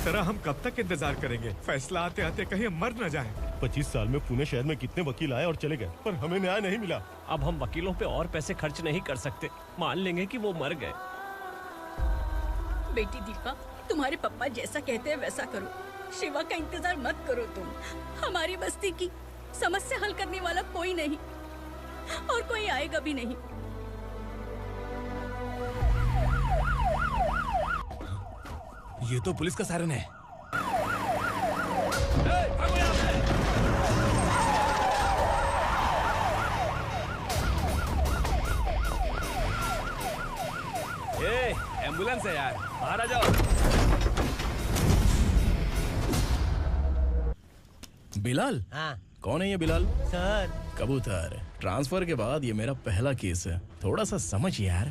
तरह हम कब तक इंतजार करेंगे? फैसला आते आते कहीं हम मर न जाएं। 25 साल में पुणे शहर में कितने वकील आए और चले गए, पर हमें न्याय नहीं मिला। अब हम वकीलों पे और पैसे खर्च नहीं कर सकते। मान लेंगे कि वो मर गए। बेटी दीपा, तुम्हारे पापा जैसा कहते हैं वैसा करो। शिवा का इंतजार मत करो तुम। हमारी बस्ती की समस्या हल करने वाला कोई नहीं और कोई आएगा भी नहीं। ये तो पुलिस का सायरन है। एम्बुलेंस है यार, बाहर आ जाओ। बिलाल? हाँ कौन है ये बिलाल? सर। कबूतर, ट्रांसफर के बाद ये मेरा पहला केस है, थोड़ा सा समझ यार।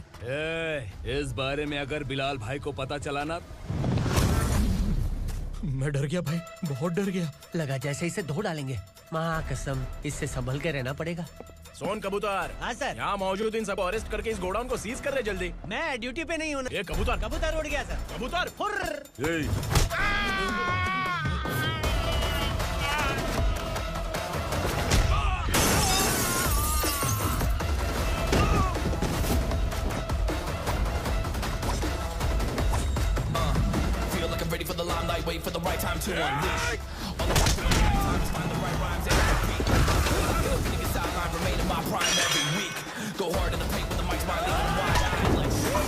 इस बारे में अगर बिलाल भाई को पता चला ना। मैं डर गया भाई, बहुत डर गया। लगा जैसे इसे धो डालेंगे। माँ कसम, इससे संभल के रहना पड़ेगा। सोन कबूतर। हाँ सर। यहाँ मौजूद इन सबको अरेस्ट करके इस गोडाउन को सीज कर रहे जल्दी। मैं ड्यूटी पे नहीं हूँ। ये कबूतर। कबूतर उड़ गया सर। कबूतर। Ready for the limelight, wait for the right time to unleash. All the time to find the right rhymes and beat. Niggas sideline remain in my prime every week. Go hard in the paint with the mic's my lead and wide. I feel like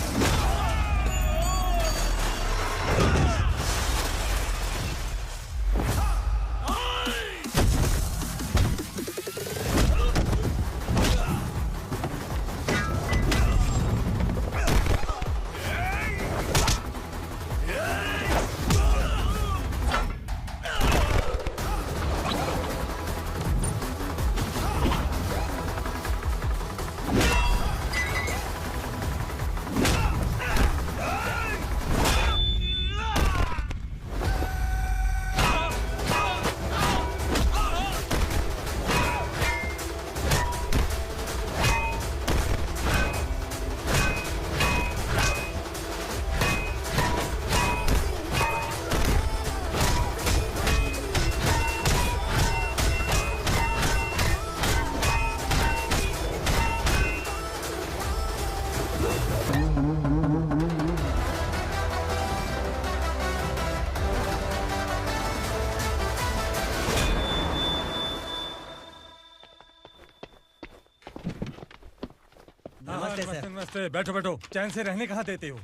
नमस्ते। बैठो बैठो, चैन से रहने कहाँ देते हो?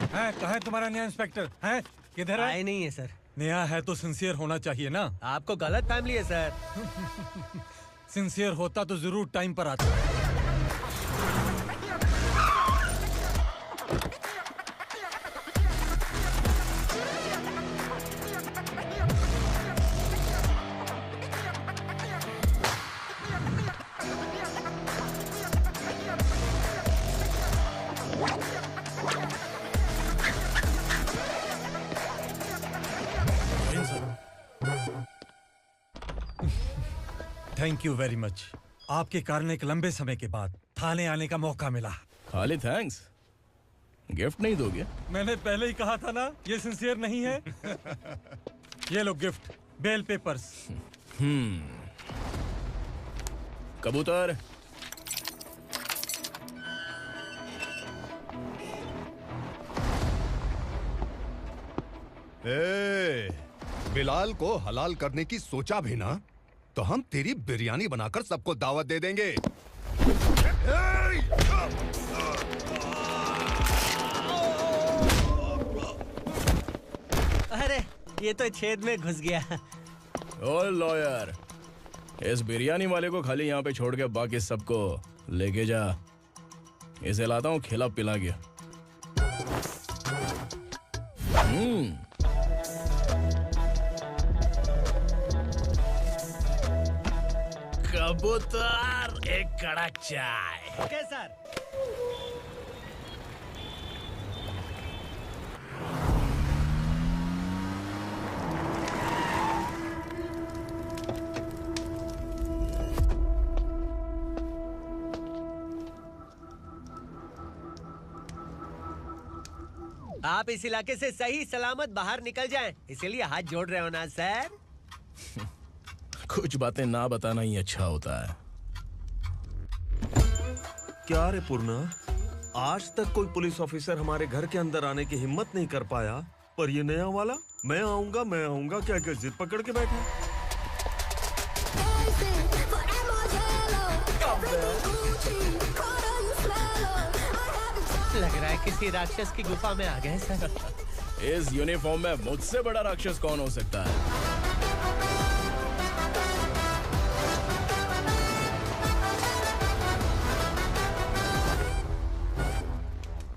हैं, कहाँ है तुम्हारा नया इंस्पेक्टर? हैं, किधर है? आए नहीं है सर। नया है तो सिंसियर होना चाहिए ना। आपको गलत फैमिली है सर। सिंसियर होता तो जरूर टाइम पर आता। Thank you very much. आपके कारण एक लंबे समय के बाद थाने आने का मौका मिला। खाली थैंक्स, गिफ्ट नहीं दोगे? मैंने पहले ही कहा था ना, ये सिंसियर नहीं है। ये लो गिफ्ट, बेल पेपर्स। कबूतर। बिलाल को हलाल करने की सोचा भी ना, तो हम तेरी बिरयानी बनाकर सबको दावत दे देंगे। अरे ये तो छेद में घुस गया। ओ लॉयर, इस बिरयानी वाले को खाली यहाँ पे छोड़ के बाकी सबको लेके जा। इसे लाता हूँ खिला पिला के। कबूतर, एक कड़क चाय। Okay sir. आप इस इलाके से सही सलामत बाहर निकल जाएं, इसीलिए हाथ जोड़ रहे हो ना सर? कुछ बातें ना बताना ही अच्छा होता है। क्या रे पूर्णा, आज तक कोई पुलिस ऑफिसर हमारे घर के अंदर आने की हिम्मत नहीं कर पाया, पर ये नया वाला मैं आऊंगा क्या क्या जिद पकड़ के बैठा। लग रहा है किसी राक्षस की गुफा में आ गए सर। इस यूनिफॉर्म में मुझसे बड़ा राक्षस कौन हो सकता है?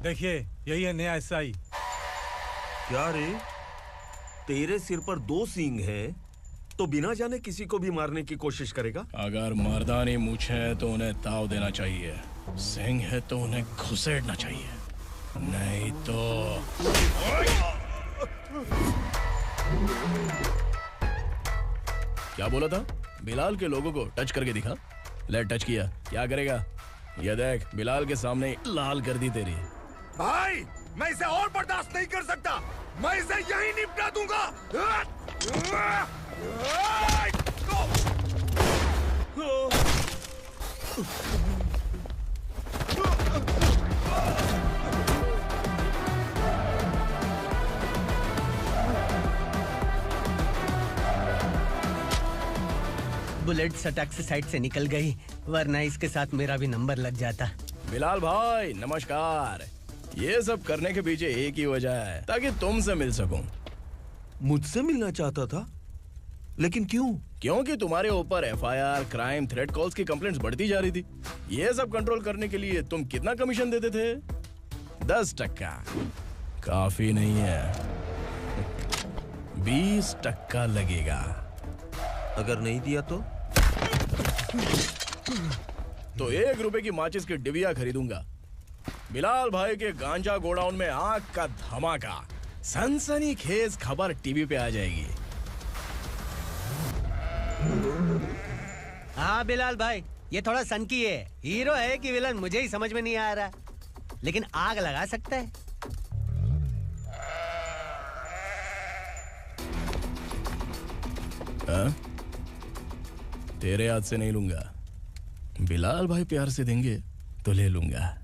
देखिए, यही है नया एसआई। क्या रे, तेरे सिर पर 2 सींग हैं, तो बिना जाने किसी को भी मारने की कोशिश करेगा? अगर मर्दानी मूंछ है तो उन्हें ताव देना चाहिए, सिंह है तो उन्हें घुसेड़ना चाहिए, नहीं तो। क्या बोला था? बिलाल के लोगों को टच करके दिखा। ले टच किया, क्या करेगा? ये देख, बिलाल के सामने लाल कर दी तेरी। भाई, मैं इसे और बर्दाश्त नहीं कर सकता। मैं इसे यहीं निपटा दूंगा। बुलेट सटक से साइड से निकल गई, वरना इसके साथ मेरा भी नंबर लग जाता। बिलाल भाई नमस्कार। ये सब करने के पीछे एक ही वजह है, ताकि तुमसे मिल सकूं। मुझसे मिलना चाहता था, लेकिन क्यों? क्योंकि तुम्हारे ऊपर एफआईआर, क्राइम, थ्रेट कॉल्स की कंप्लेंट्स बढ़ती जा रही थी। ये सब कंट्रोल करने के लिए तुम कितना कमीशन देते थे? 10%। काफी नहीं है, 20% लगेगा। अगर नहीं दिया तो 1 रुपए की माचिस की डिबिया खरीदूंगा। बिलाल भाई के गांजा गोडाउन में आग का धमाका, सनसनीखेज खबर टीवी पे आ जाएगी। हाँ बिलाल भाई, ये थोड़ा सनकी है। हीरो है कि विलन मुझे ही समझ में नहीं आ रहा, लेकिन आग लगा सकता है। हाँ? तेरे हाथ से नहीं लूंगा, बिलाल भाई प्यार से देंगे तो ले लूंगा।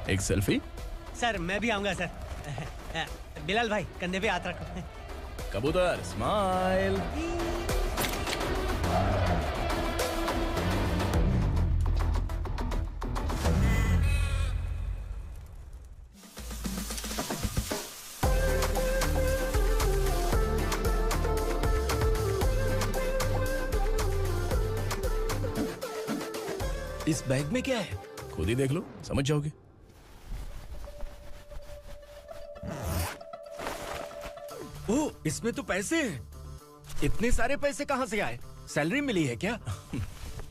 एक सेल्फी? सर मैं भी आऊंगा सर। बिलाल भाई कंधे पे हाथ रखो। कबूतर स्माइल। इस बैग में क्या है? खुद ही देख लो, समझ जाओगे। ओह, इसमें तो पैसे हैं। इतने सारे पैसे कहां से आए? सैलरी मिली है क्या?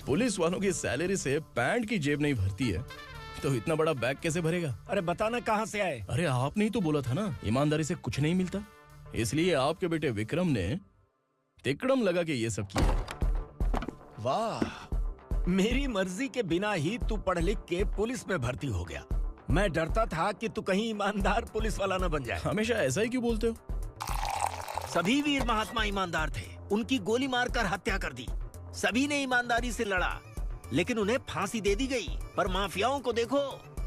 पुलिस वालों की सैलरी से पैंट की जेब नहीं भरती है, तो इतना बड़ा बैग कैसे भरेगा? अरे बताना कहां से आए? अरे आपने ही तो बोला था ना, ईमानदारी से कुछ नहीं मिलता। इसलिए आपके बेटे विक्रम ने तिकड़म लगा के ये सब किया। वाह, मेरी मर्जी के बिना ही तू पढ़ लिख के पुलिस में भर्ती हो गया। मैं डरता था कि तू कहीं ईमानदार पुलिस वाला न बन जाए। हमेशा ऐसा ही क्यों बोलते हो? सभी वीर महात्मा ईमानदार थे, उनकी गोली मारकर हत्या कर दी। सभी ने ईमानदारी से लड़ा, लेकिन उन्हें फांसी दे दी गई। पर माफियाओं को देखो,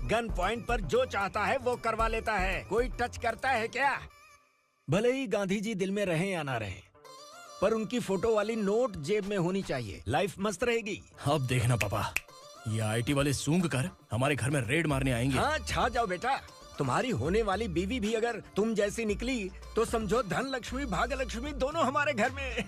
गन पॉइंट पर जो चाहता है वो करवा लेता है। कोई टच करता है क्या? भले ही गांधी जी दिल में रहे या ना रहे, पर उनकी फोटो वाली नोट जेब में होनी चाहिए। लाइफ मस्त रहेगी। अब देखना पापा, ये आईटी वाले सूंघ कर हमारे घर में रेड मारने आएंगे। हाँ, छा जाओ बेटा। तुम्हारी होने वाली बीवी भी अगर तुम जैसी निकली तो समझो धन लक्ष्मी भाग्य लक्ष्मी दोनों हमारे घर में।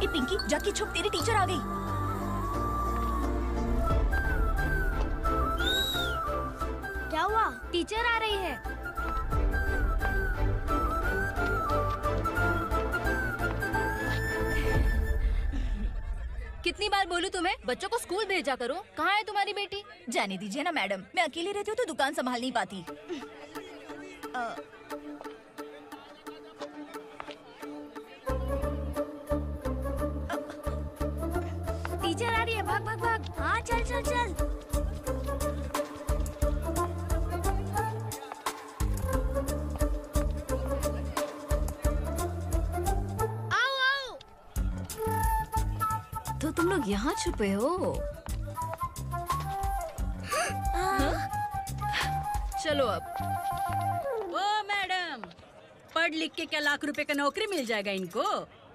ए पिंकी, जाके छुप, तेरी टीचर आ गई। क्या हुआ? टीचर आ रही है। कितनी बार बोलूं तुम्हें, बच्चों को स्कूल भेजा करो। कहाँ है तुम्हारी बेटी? जाने दीजिए ना मैडम, मैं अकेली रहती हूँ तो दुकान संभाल नहीं पाती। टीचर आ रही है, भाग भाग भाग। हाँ चल चल चल। आओ आओ। तो तुम लोग यहाँ छुपे हो? चलो अब। ओ मैडम, पढ़ लिख के क्या लाख रुपए का नौकरी मिल जाएगा इनको?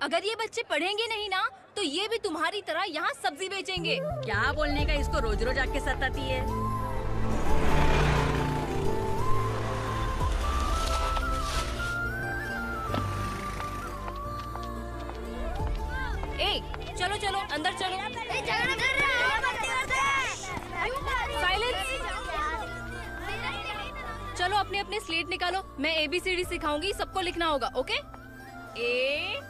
अगर ये बच्चे पढ़ेंगे नहीं ना तो ये भी तुम्हारी तरह यहाँ सब्जी बेचेंगे। क्या बोलने का, इसको रोज रोज आके सताती है। ए, चलो चलो अंदर चलो। साइलेंस। चलो अपने अपने स्लेट निकालो, मैं ABCD सिखाऊंगी, सबको लिखना होगा। ओके? A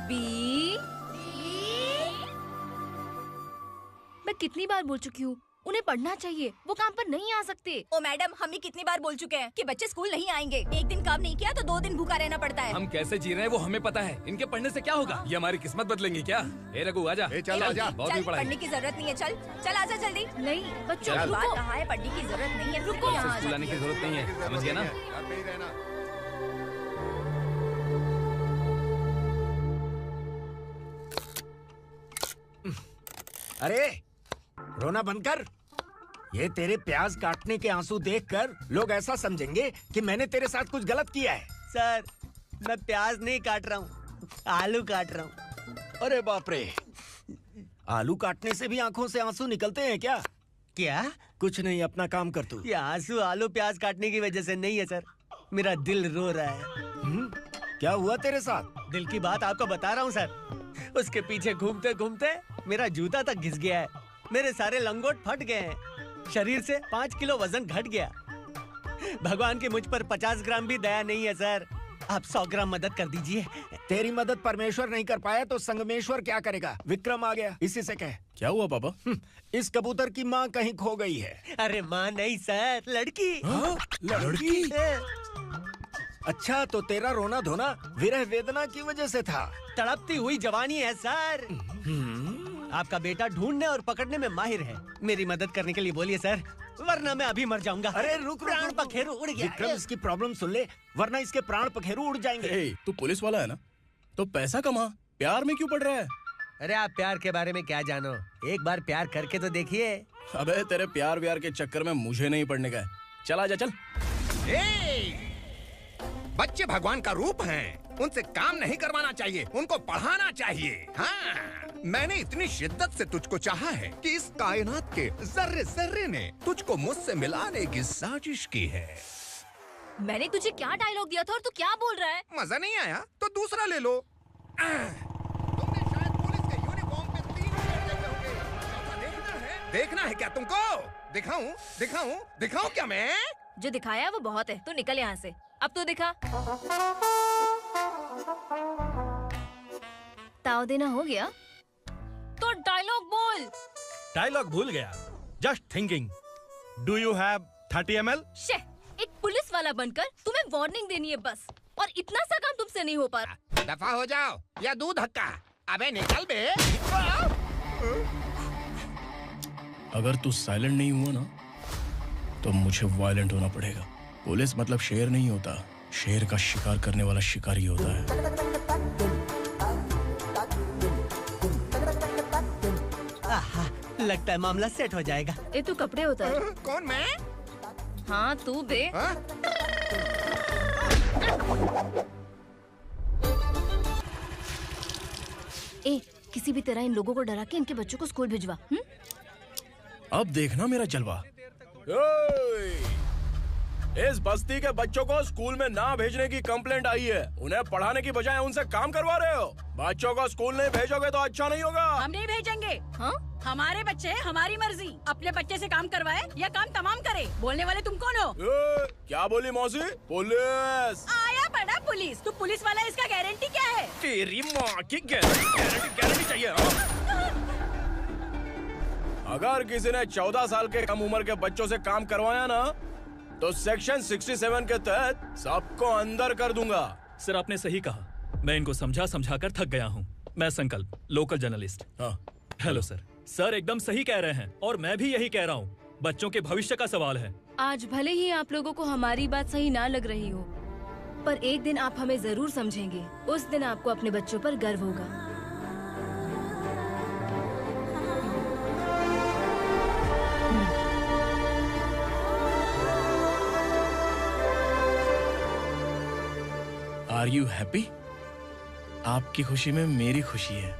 B। मैं कितनी बार बोल चुकी हूँ, उन्हें पढ़ना चाहिए, वो काम पर नहीं आ सकते। ओ मैडम, हम भी कितनी बार बोल चुके हैं कि बच्चे स्कूल नहीं आएंगे। एक दिन काम नहीं किया तो 2 दिन भूखा रहना पड़ता है। हम कैसे जी रहे हैं वो हमें पता है, इनके पढ़ने से क्या होगा? ये हमारी किस्मत बदलेंगी क्या? ए रघु आजा। चल आजा। बहुत भी पढ़ाई। पढ़ने की जरूरत नहीं है, चल आजा जल्दी। नहीं बच्चों की बात कहाँ है, पढ़ने की जरूरत नहीं है, रुको। यहाँ स्कूल आने की जरूरत नहीं है, समझ गया ना? अरे रोना बंद कर। ये तेरे प्याज काटने के आंसू देखकर लोग ऐसा समझेंगे कि मैंने तेरे साथ कुछ गलत किया है। सर, मैं प्याज नहीं काट रहा हूँ, आलू काट रहा हूँ। अरे बाप रे, आलू काटने से भी आंखों से आंसू निकलते हैं क्या? क्या? कुछ नहीं, अपना काम कर तू। ये आंसू आलू प्याज काटने की वजह से नहीं है सर, मेरा दिल रो रहा है। क्या हुआ तेरे साथ? दिल की बात आपको बता रहा हूँ सर। उसके पीछे घूमते घूमते मेरा जूता तक घिस गया है, मेरे सारे लंगोट फट गए हैं, शरीर से 5 किलो वजन घट गया। भगवान की मुझ पर 50 ग्राम भी दया नहीं है सर, आप 100 ग्राम मदद कर दीजिए। तेरी मदद परमेश्वर नहीं कर पाया तो संगमेश्वर क्या करेगा? विक्रम आ गया, इसी से कह। क्या हुआ पापा? इस कबूतर की माँ कहीं खो गई है। अरे माँ नहीं सर, लड़की। लड़की? अच्छा, तो तेरा रोना धोना विरह वेदना की वजह से था। तड़पती हुई जवानी है सर। आपका बेटा ढूंढने और पकड़ने में माहिर है, मेरी मदद करने के लिए बोलिए सर, वरना मैं अभी मर जाऊंगा। अरे रुक, प्राण पखेरु उड़ गया। विक्रम, इसकी प्रॉब्लम सुन ले, वरना इसके प्राण पखेरु उड़ जाएंगे। तू पुलिस वाला है ना, तो पैसा कमा, प्यार में क्यों पड़ रहा है? अरे आप प्यार के बारे में क्या जानो, एक बार प्यार करके तो देखिए। अबे तेरे प्यार व्यार के चक्कर में मुझे नहीं पड़ने का है, चल आजा चल। बच्चे भगवान का रूप हैं, उनसे काम नहीं करवाना चाहिए, उनको पढ़ाना चाहिए। हाँ, मैंने इतनी शिद्दत से तुझको चाहा है कि इस कायनात के जर्रे जर्रे ने तुझको मुझसे मिलाने की साजिश की है। मैंने तुझे क्या डायलॉग दिया था और तू क्या बोल रहा है? मजा नहीं आया तो दूसरा ले लो। तुमने शायद पुलिस के यूनिफॉर्म पे 3 पैर देखे होंगे। चौथा देखना है क्या तुमको? दिखाऊं दिखाऊं दिखाऊं क्या मैं? जो दिखाया वो बहुत है, तू निकल यहाँ से। अब तो दिखा। ताव देना हो गया तो डायलॉग बोल। डायलॉग भूल गया। Just thinking, do you have 30 ml? शे, एक पुलिस वाला बनकर तुम्हें वार्निंग देनी है बस, और इतना सा काम तुमसे नहीं हो पा रहा। दफा हो जाओ या दूध हक्का। अबे निकल बे। अगर तू साइलेंट नहीं हुआ ना तो मुझे वायलेंट होना पड़ेगा। पुलिस मतलब शेर नहीं होता, शेर का शिकार करने वाला शिकारी होता है। लगता है मामला सेट हो जाएगा। ए तू कपड़े उतार। कौन मैं? हाँ तू बे। ए, किसी भी तरह इन लोगों को डरा के इनके बच्चों को स्कूल भिजवा। अब देखना मेरा जलवा। इस बस्ती के बच्चों को स्कूल में ना भेजने की कंप्लेंट आई है। उन्हें पढ़ाने की बजाय उनसे काम करवा रहे हो। बच्चों को स्कूल नहीं भेजोगे तो अच्छा नहीं होगा। हम नहीं भेजेंगे। हाँ? हमारे बच्चे हमारी मर्जी। अपने बच्चे से काम करवाए या काम तमाम करे। बोलने वाले तुम कौन हो? क्या बोली मौसी? पुलिस आया पड़ा पुलिस। तू पुलिस वाला, इसका गारंटी क्या है? तेरी माँ की गारंटी चाहिए। अगर किसी ने 14 साल के कम उम्र के बच्चों से काम करवाया ना तो सेक्शन 67 के तहत सबको अंदर कर दूंगा। सर आपने सही कहा। मैं इनको समझा कर थक गया हूँ। मैं संकल्प, local journalist. Hello sir. Sir एकदम सही कह रहे हैं और मैं भी यही कह रहा हूँ। बच्चों के भविष्य का सवाल है। आज भले ही आप लोगों को हमारी बात सही ना लग रही हो, पर एक दिन आप हमें जरूर समझेंगे। उस दिन आपको अपने बच्चों पर गर्व होगा। Are you happy? आपकी खुशी में मेरी खुशी है।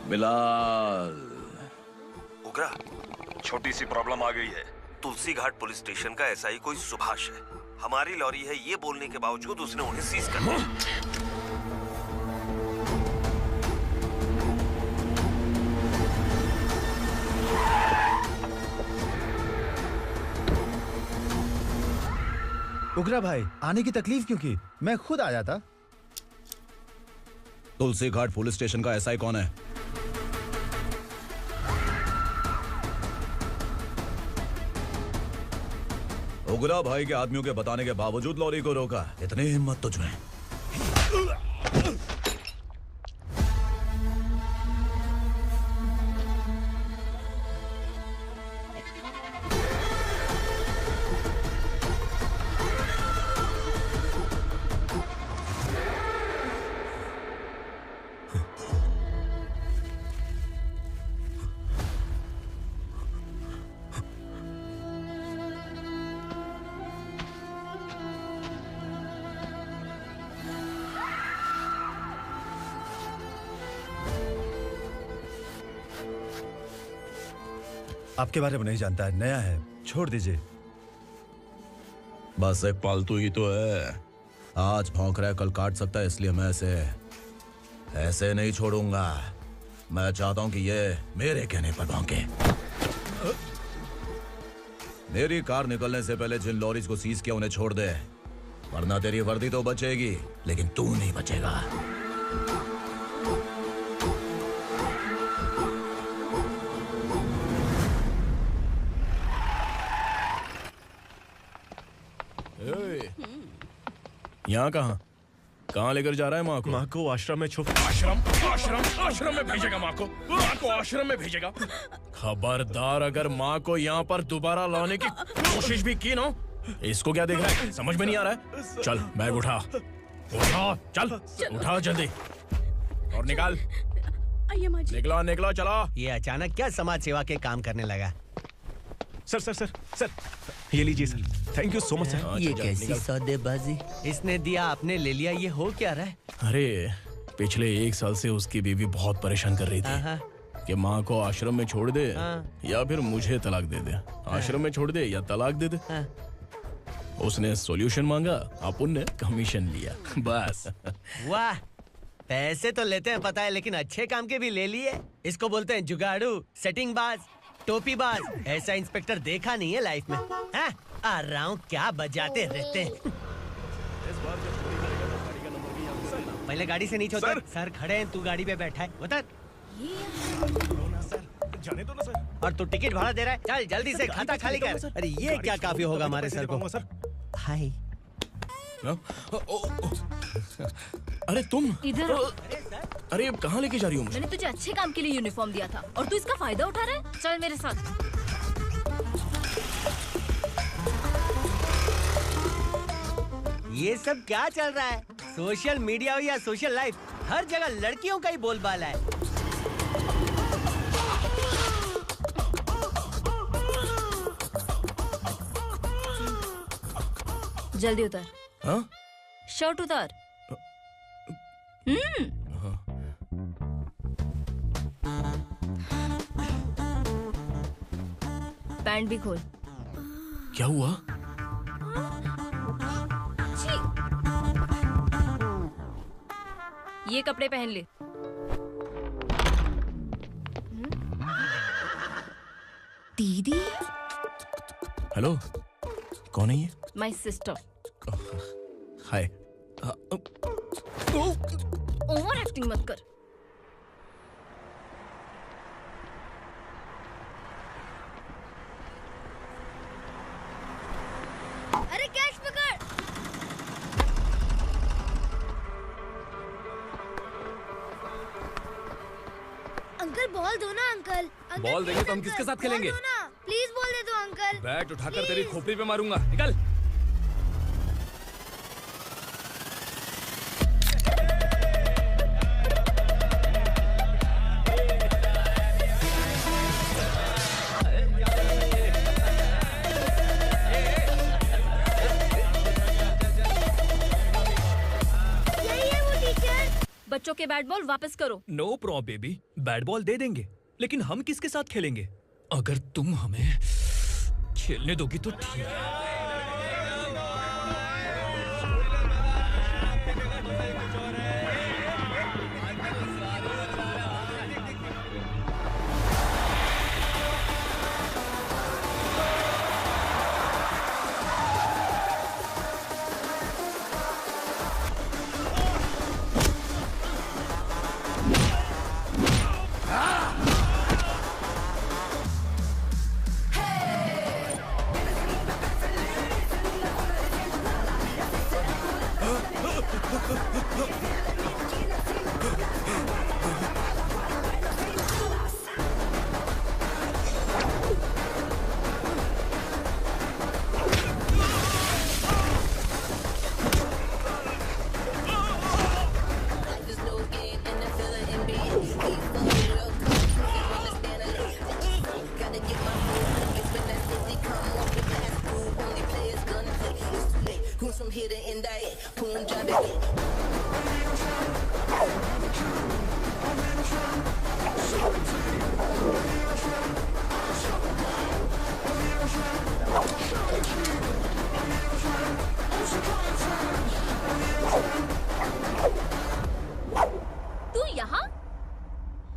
बिलाल। उगरा, छोटी सी प्रॉब्लम आ गई है। तुलसी घाट पुलिस स्टेशन का एसआई कोई सुभाष है। हमारी लॉरी है ये बोलने के बावजूद उसने उन्हें सीज कर दिया। उगरा भाई, आने की तकलीफ क्यों की? मैं खुद आ जाता। तुलसी घाट पुलिस स्टेशन का एसआई कौन है? उगरा भाई के आदमियों के बताने के बावजूद लॉरी को रोका। इतनी हिम्मत तुझमें? आपके बारे में नहीं जानता है, नया है, छोड़ दीजिए। बस एक पालतू ही तो है। आज भौंक रहा है, कल काट सकता है, इसलिए मैं ऐसे नहीं छोड़ूंगा। मैं चाहता हूं कि ये मेरे कहने पर भौंके। मेरी कार निकलने से पहले जिन लॉरीज को सीज किया उन्हें छोड़ दे, वरना तेरी वर्दी तो बचेगी लेकिन तू नहीं बचेगा। यहाँ कहाँ लेकर जा रहा है माँ को? माँ को आश्रम में आश्रम में भेजेगा माँ को आश्रम में भेजेगा। खबरदार अगर माँ को यहाँ पर दोबारा लाने की कोशिश भी की ना, इसको क्या देख रहा है? समझ में नहीं आ रहा है? चल बैग उठा, चल उठा जल्दी और निकाल। निकला चला। ये अचानक क्या समाज सेवा के काम करने लगा? सर ये लीजिए sir. Thank you so much sir. ये कैसी सौदेबाजी? इसने दिया आपने ले लिया, ये हो क्या रहा है? अरे पिछले 1 साल से उसकी बीवी बहुत परेशान कर रही थी कि माँ को आश्रम में छोड़ दे या फिर मुझे तलाक दे दे। आश्रम में छोड़ दे या तलाक दे दे। उसने सॉल्यूशन मांगा, अपन ने कमीशन लिया, बस। वाह, पैसे तो लेते हैं पता है, लेकिन अच्छे काम के भी ले लिए। इसको बोलते हैं जुगाड़ू, सेटिंग बाज, टोपी बाज। ऐसा इंस्पेक्टर देखा नहीं है लाइफ में। हाँ? आ रहा हूँ, क्या बजाते रहते हैं। पहले गाड़ी से नीचे उतर। सर खड़े हैं, तू गाड़ी पे बैठा है, उतर। जाने दो ना सर। और तू टिकट भाड़ा दे रहा है? चल जल्दी से खाता खाली कर। अरे ये क्या काफी होगा हमारे सर को? हाय। अरे तुम इधर। अरे कहाँ लेके जा रही हो मुझे? मैंने तुझे अच्छे काम के लिए यूनिफॉर्म दिया था और तू इसका फायदा उठा रहा है। चल मेरे साथ। ये सब क्या चल रहा है? सोशल मीडिया हो या सोशल लाइफ, हर जगह लड़कियों का ही बोलबाला है। जल्दी उतर। हाँ? शर्ट उतार। पैंट भी खोल। क्या हुआ? ये कपड़े पहन ले। दीदी। हेलो, कौन है ये? My sister. Hi. Over acting मत कर। अरे कैश पकड़। अंकल बॉल दो ना अंकल। बॉल देंगे तो हम किसके साथ खेलेंगे? प्लीज बॉल दे दो अंकल। बैट उठाकर तेरी खोपड़ी पे मारूंगा। निकल। बच्चों के बैट बॉल वापस करो। No problem baby, bat ball दे देंगे, लेकिन हम किसके साथ खेलेंगे? अगर तुम हमें खेलने दोगी तो ठीक है।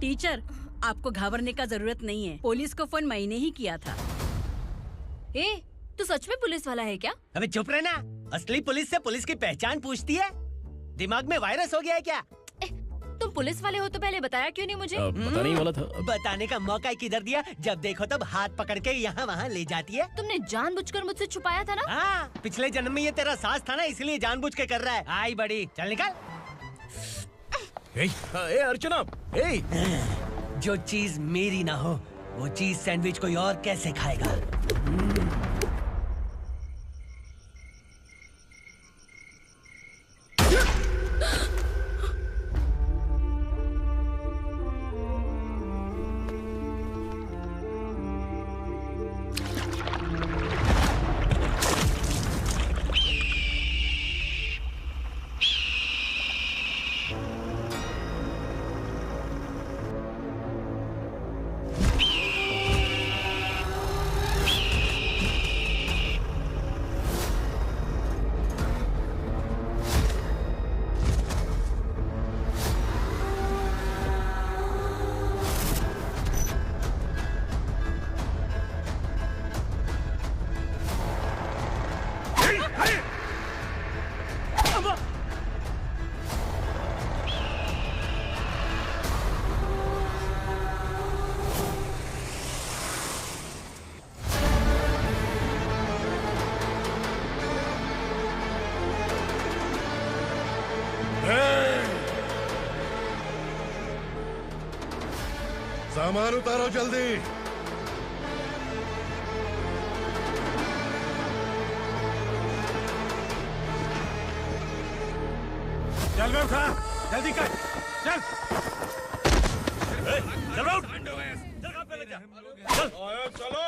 टीचर, आपको घबराने का जरूरत नहीं है। पुलिस को फोन मैंने ही किया था। ए, तू सच में पुलिस वाला है क्या? अबे चुप रहना। असली पुलिस से पुलिस की पहचान पूछती है? दिमाग में वायरस हो गया है क्या? तुम पुलिस वाले हो तो पहले बताया क्यों नहीं मुझे? बताने ही वाला था। बताने का मौका किधर दिया? जब देखो तब हाथ पकड़ के यहाँ वहाँ ले जाती है। तुमने जानबूझकर मुझसे छुपाया था ना? हाँ, पिछले जन्म में ये तेरा सास था ना, इसलिए जानबूझ के कर रहा है। आई बड़ी, चल निकल। ए अर्चना, जो चीज मेरी ना हो वो चीज सैंडविच कोई और कैसे खाएगा? सामान उतारो जल्दी। चल बे उठा, जल्दी कर, चल। चल राउट। चलो।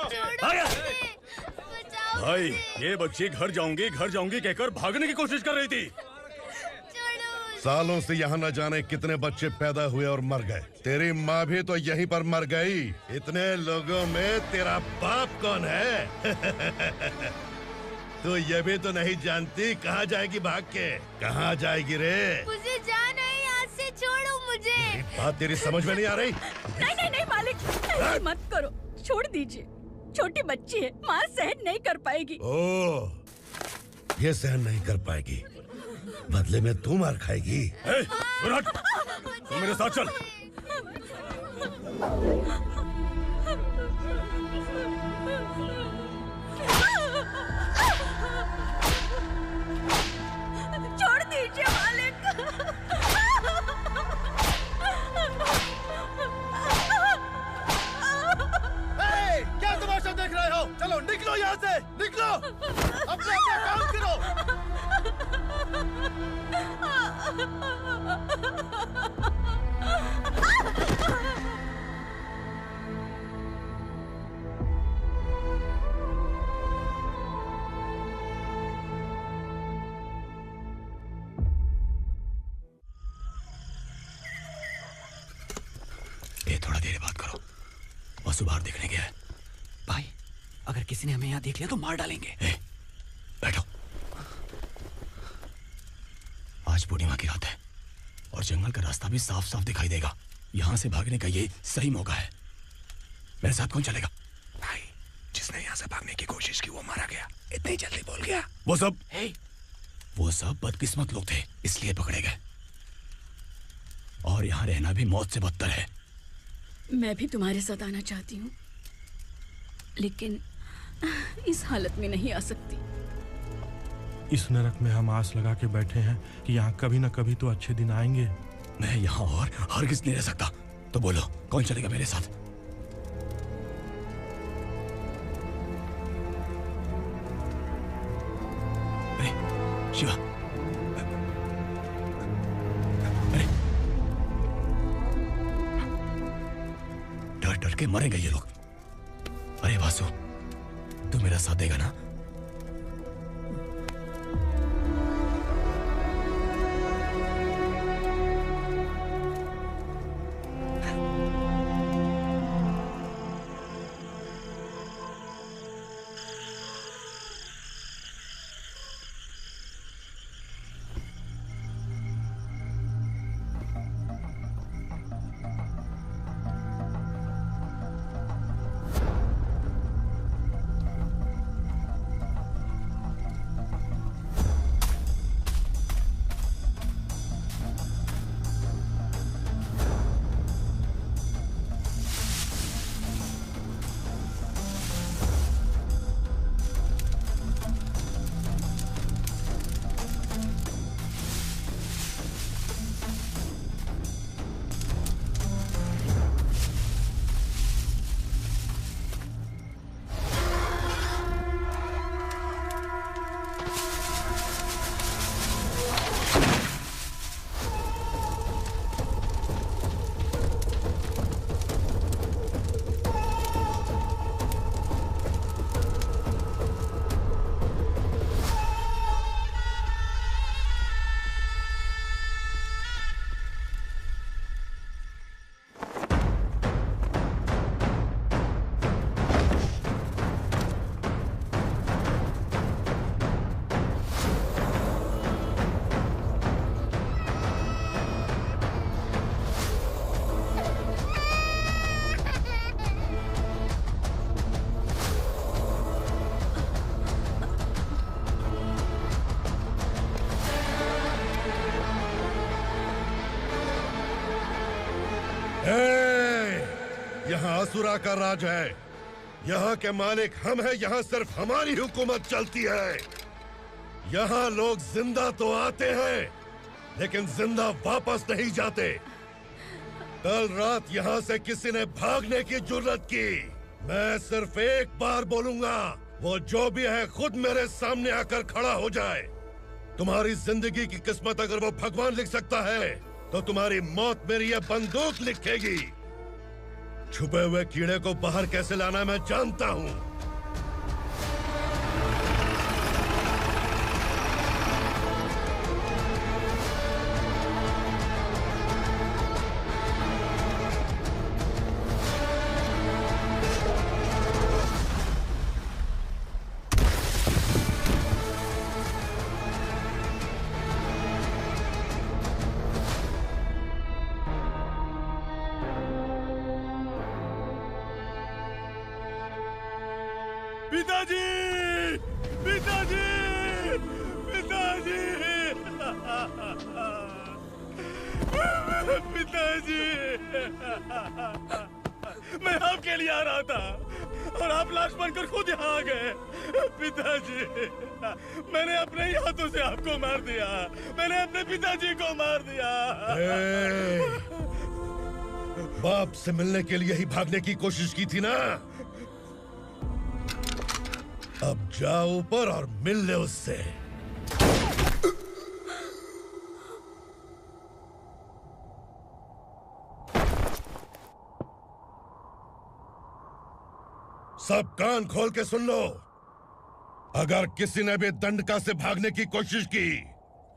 भाई, ये बच्ची घर जाऊंगी कहकर भागने की कोशिश कर रही थी। सालों से यहाँ न जाने कितने बच्चे पैदा हुए और मर गए। तेरी माँ भी तो यहीं पर मर गई। इतने लोगों में तेरा बाप कौन है? तो ये भी तो नहीं जानती कहाँ जाएगी भाग के? कहाँ जाएगी रे? मुझे जाना है, यहाँ से छोड़ो मुझे। बात तेरी समझ में नहीं आ रही? नहीं नहीं नहीं मालिक, ऐसे मत करो, छोड़ दीजिए। छोटी बच्ची है, माँ सहन नहीं कर पाएगी। ओह, ये सहन नहीं कर पाएगी, बदले में तू मार खाएगी। तू मेरे साथ चल। छोड़ दीजिए मालिक। क्या तमाशा देख रहे हो? चलो निकलो यहाँ से, निकलो। अपना काम करो। ए, थोड़ा देर बात करो। वसु बाहर देखने गया है। भाई, अगर किसी ने हमें यहाँ देख लिया तो मार डालेंगे। बैठो। आज पूर्णिमा की रात है और जंगल का रास्ता भी साफ साफ दिखाई देगा। यहाँ से भागने का ये सही मौका है। मेरे साथ कौन चलेगा? भाई, जिसने यहाँ से भागने की कोशिश की वो मारा गया। इतनी जल्दी बोल गया। वो सब बदकिस्मत लोग थे, इसलिए पकड़े गए। और यहाँ रहना भी मौत से बदतर है। मैं भी तुम्हारे साथ आना चाहती हूँ, लेकिन इस हालत में नहीं आ सकती। इस नरक में हम आस लगा के बैठे हैं कि यहाँ कभी न कभी तो अच्छे दिन आएंगे। मैं यहाँ और हरगिज़ नहीं रह सकता। तो बोलो, कौन चलेगा मेरे साथ? अरे शिवा, अरे डर डर के मरेंगे ये लोग। अरे वासु, तू मेरा साथ देगा ना? यहाँ असुरा का राज है। यहाँ के मालिक हम हैं। यहाँ सिर्फ हमारी हुकूमत चलती है। यहाँ लोग जिंदा तो आते हैं लेकिन जिंदा वापस नहीं जाते। कल रात यहाँ से किसी ने भागने की जुर्रत की। मैं सिर्फ एक बार बोलूंगा, वो जो भी है खुद मेरे सामने आकर खड़ा हो जाए। तुम्हारी जिंदगी की किस्मत अगर वो भगवान लिख सकता है तो तुम्हारी मौत मेरी ये बंदूक लिखेगी। छुपे हुए कीड़े को बाहर कैसे लाना मैं जानता हूँ। पिताजी, पिताजी, पिताजी, पिताजी, मैं आपके लिए आ रहा था और आप लाश बनकर खुद यहाँ आ गए। पिताजी, मैंने अपने ही हाथों से आपको मार दिया। मैंने अपने पिताजी को मार दिया। बाप से मिलने के लिए ही भागने की कोशिश की थी ना? अब जाओ ऊपर और मिल ले उससे। सब कान खोल के सुन लो। अगर किसी ने भी दंडका से भागने की कोशिश की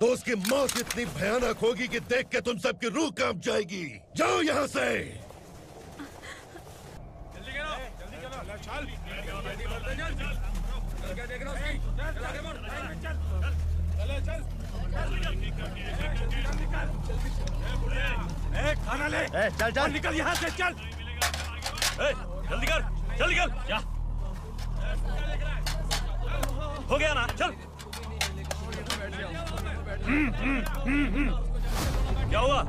तो उसकी मौत इतनी भयानक होगी कि देख के तुम सबकी रूह कांप जाएगी। जाओ यहाँ से। खाना ले। चल चल निकल यहाँ से, चल। जल्दी कर, जल्दी कर। जा। हो गया ना, चल। क्या हुआ?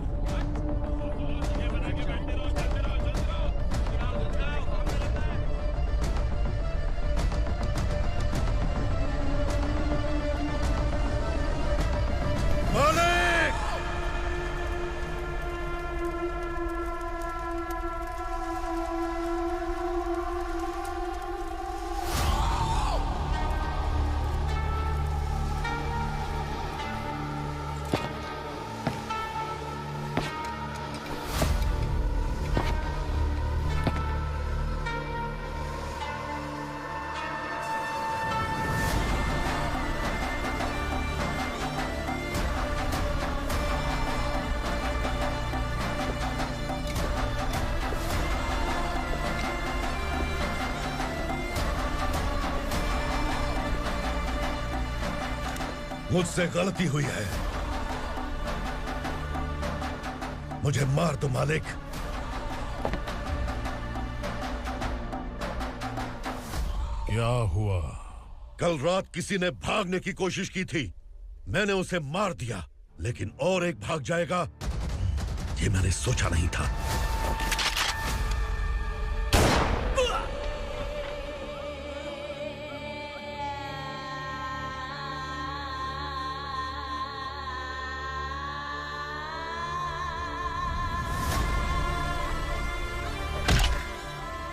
मुझसे गलती हुई है। मुझे मार दो मालिक। क्या हुआ? कल रात किसी ने भागने की कोशिश की थी। मैंने उसे मार दिया, लेकिन और एक भाग जाएगा ये मैंने सोचा नहीं था।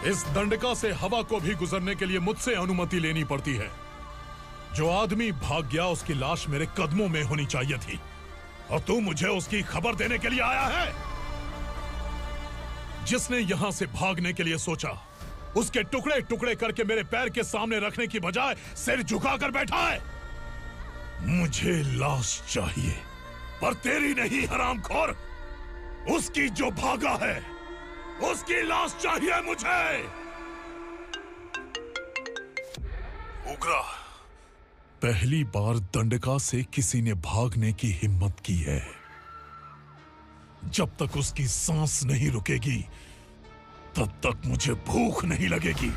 इस दंडका से हवा को भी गुजरने के लिए मुझसे अनुमति लेनी पड़ती है। जो आदमी भाग गया उसकी लाश मेरे कदमों में होनी चाहिए थी, और तू मुझे उसकी खबर देने के लिए आया है। जिसने यहां से भागने के लिए सोचा उसके टुकड़े टुकड़े करके मेरे पैर के सामने रखने की बजाय सिर झुकाकर बैठा है। मुझे लाश चाहिए, पर तेरी नहीं हरामखोर। उसकी जो भागा है उसकी लाश चाहिए मुझे। उग्रा, पहली बार दंडका से किसी ने भागने की हिम्मत की है। जब तक उसकी सांस नहीं रुकेगी तब तक मुझे भूख नहीं लगेगी।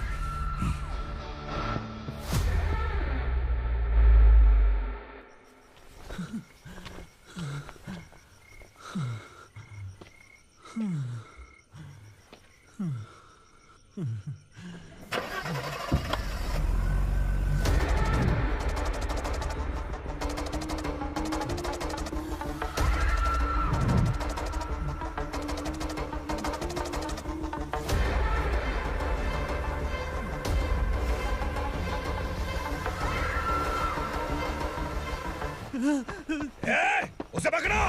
उसे पकड़ो।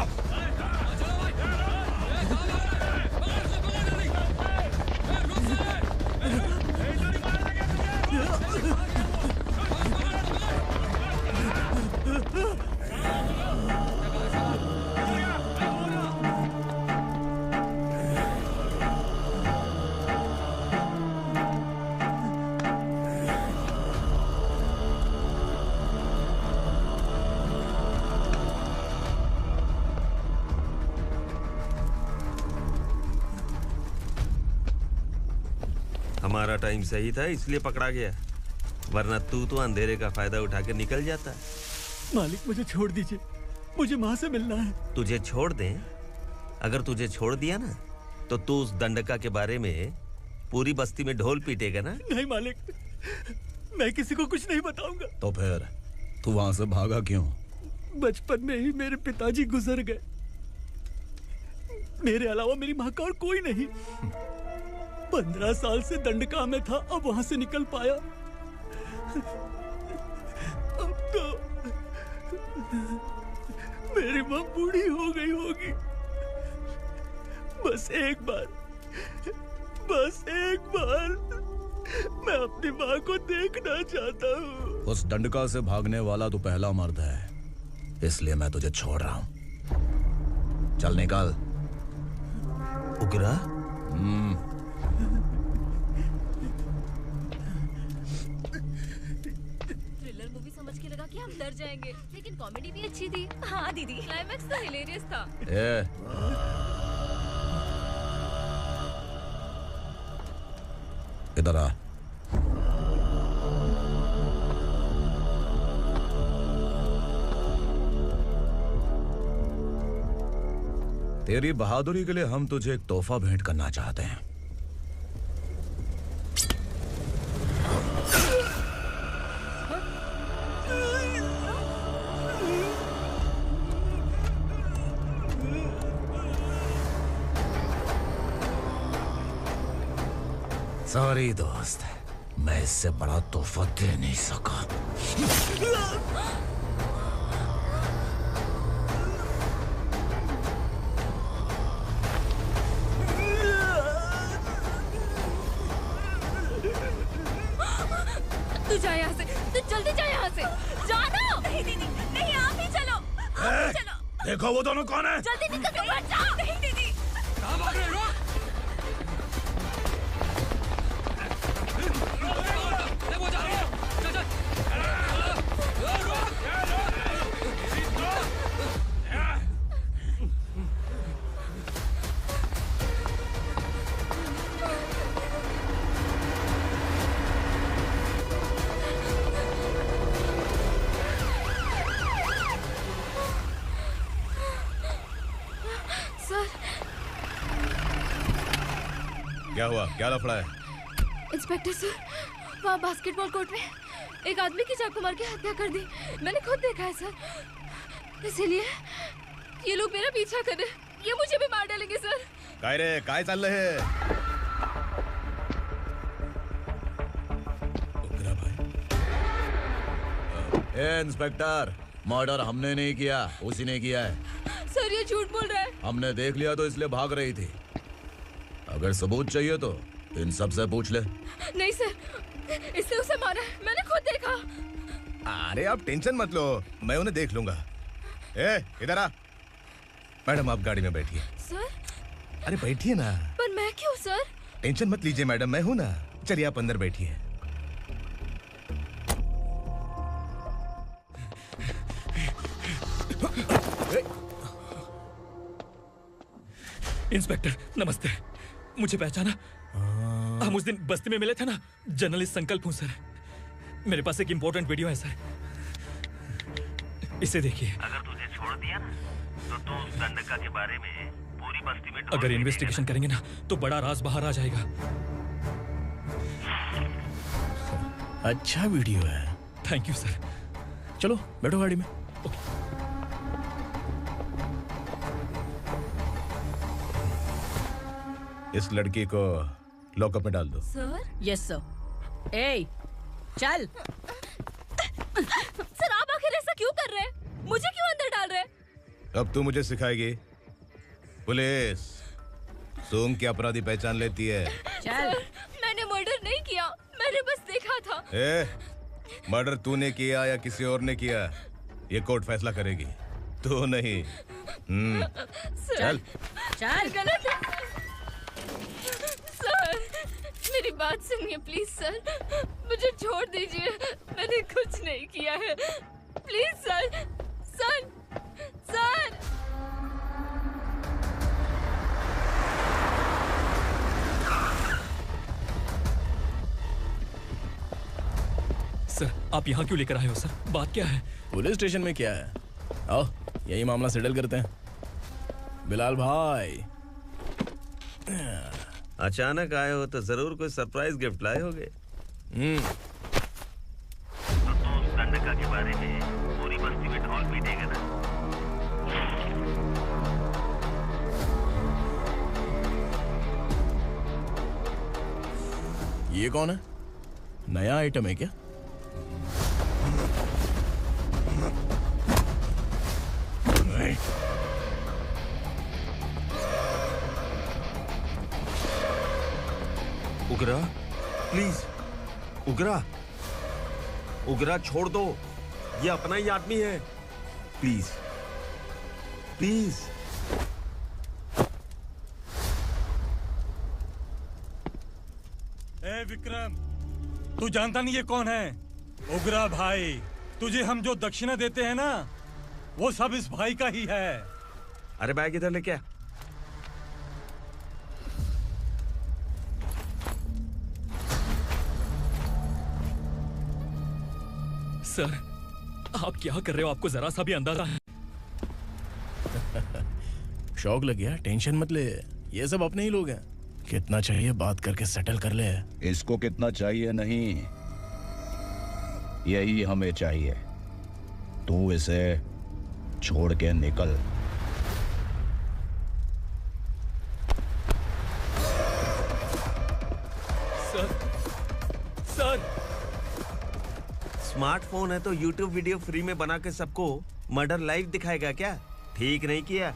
हमारा टाइम सही था इसलिए पकड़ा गया। वरना तू तो अंधेरे का फायदा उठा के निकल जाता। मालिक मुझे छोड़ दीजिए, मुझे माँ से मिलना है। तुझे छोड़ दें? अगर तुझे छोड़ दिया ना तो तू उस दंडका के बारे में पूरी बस्ती में ढोल पीटेगा ना। नहीं मालिक, मैं किसी को कुछ नहीं बताऊंगा। तो फिर तू वहां से भागा क्यों? बचपन में ही मेरे पिताजी गुजर गए, मेरे अलावा मेरी माँ का और कोई नहीं। 15 साल से दंडका में था, अब वहां से निकल पाया। अब तो मेरी माँ बूढ़ी हो गई होगी। बस एक बार मैं अपनी माँ को देखना चाहता हूँ। उस दंडका से भागने वाला तू पहला मर्द है, इसलिए मैं तुझे छोड़ रहा हूँ। चल निकल। उग्रा? थ्रिलर मूवी समझ के लगा कि हम डर जाएंगे, लेकिन कॉमेडी भी अच्छी थी। हाँ दीदी, क्लाइमैक्स तो हिलेरियस था। इधर आ। तेरी बहादुरी के लिए हम तुझे एक तोहफा भेंट करना चाहते हैं। सॉरी दोस्त, मैं इससे बड़ा तोहफा दे नहीं सका। तू जा यहाँ से, तू जल्दी जा यहाँ से। जाना। नहीं दीदी, नहीं आप ही चलो, आप ही चलो। देखो वो दोनों कौन है? जल्दी निकल के मत जाओ। नहीं दीदी। कहाँ भाग रहे हो? क्या हुआ? क्या लफड़ा है? इंस्पेक्टर सर, वहाँ बास्केटबॉल कोर्ट में एक आदमी की चाकू मार के हत्या कर दी। मैंने खुद देखा है सर, इसीलिए ये लोग मेरा पीछा कर रहे हैं। ये मुझे भी मार डालेंगे सर। काय रे, काय चाललंय हे? ए इंस्पेक्टर, मर्डर हमने नहीं किया, उसी ने किया है। सर ये झूठ बोल रहा है। हमने देख लिया तो इसलिए भाग रही थी। अगर सबूत चाहिए तो इन सब से पूछ ले। नहीं सर, इसने उसे मारा है, मैंने खुद देखा। अरे आप टेंशन मत लो, मैं उन्हें देख लूंगा। ए, इधर आ। मैडम आप गाड़ी में बैठिए। सर? अरे बैठिए ना। पर मैं क्यों सर? टेंशन मत लीजिए मैडम, मैं हूं ना। चलिए आप अंदर बैठिए। इंस्पेक्टर नमस्ते, मुझे पहचाना? हम उस दिन बस्ती में मिले थे ना। जर्नलिस्ट संकल्प हूँ सर। मेरे पास एक इम्पोर्टेंट वीडियो है सर, इसे देखिए। अगर तुझे छोड़ दिया ना तो तू उस दंडका के बारे में पूरी बस्ती में अगर इन्वेस्टिगेशन करेंगे ना तो बड़ा राज बाहर आ जाएगा। अच्छा वीडियो है। Thank you sir. चलो बैठो गाड़ी में। इस लड़की को लॉकअप में डाल दो। सर? Yes sir. ए, चल। सर आप आखिर ऐसा क्यों कर रहे हैं? मुझे क्यों अंदर डाल रहे हैं? अब तू मुझे सिखाएगी? पुलिस सूंघ के अपराधी पहचान लेती है। सर, मैंने मर्डर नहीं किया, मैंने बस देखा था। मर्डर तूने किया या किसी और ने किया, ये कोर्ट फैसला करेगी, तू नहीं। चल चल। गलत है सर, मेरी बात सुनिए प्लीज सर, मुझे छोड़ दीजिए, मैंने कुछ नहीं किया है। Please sir, sir, sir. Sir आप यहाँ क्यों लेकर आए हो सर? बात क्या है? पुलिस स्टेशन में क्या है? आओ यही मामला सेटल करते हैं। बिलाल भाई, अचानक आए हो तो जरूर कोई सरप्राइज गिफ्ट लाए होगे। गंडका के बारे में पूरी बस्ती में ढोल पीटेगा ना। ये कौन है? नया आइटम है क्या? उगरा, प्लीज उगरा, उगरा छोड़ दो, ये अपना ही आदमी है। Please please. ए विक्रम, तू जानता नहीं ये कौन है? उगरा भाई। तुझे हम जो दक्षिणा देते हैं ना, वो सब इस भाई का ही है। अरे बैग इधर लेके आ। सर आप क्या कर रहे हो? आपको जरा सा भी अंदाजा है? शौक लग गया? टेंशन मत ले, ये सब अपने ही लोग हैं। कितना चाहिए बात करके सेटल कर ले। इसको कितना चाहिए नहीं, यही हमें चाहिए। तू इसे छोड़ के निकल। सर स्मार्टफोन है तो YouTube वीडियो फ्री में बना के सबको मर्डर लाइव दिखाएगा क्या? ठीक नहीं किया।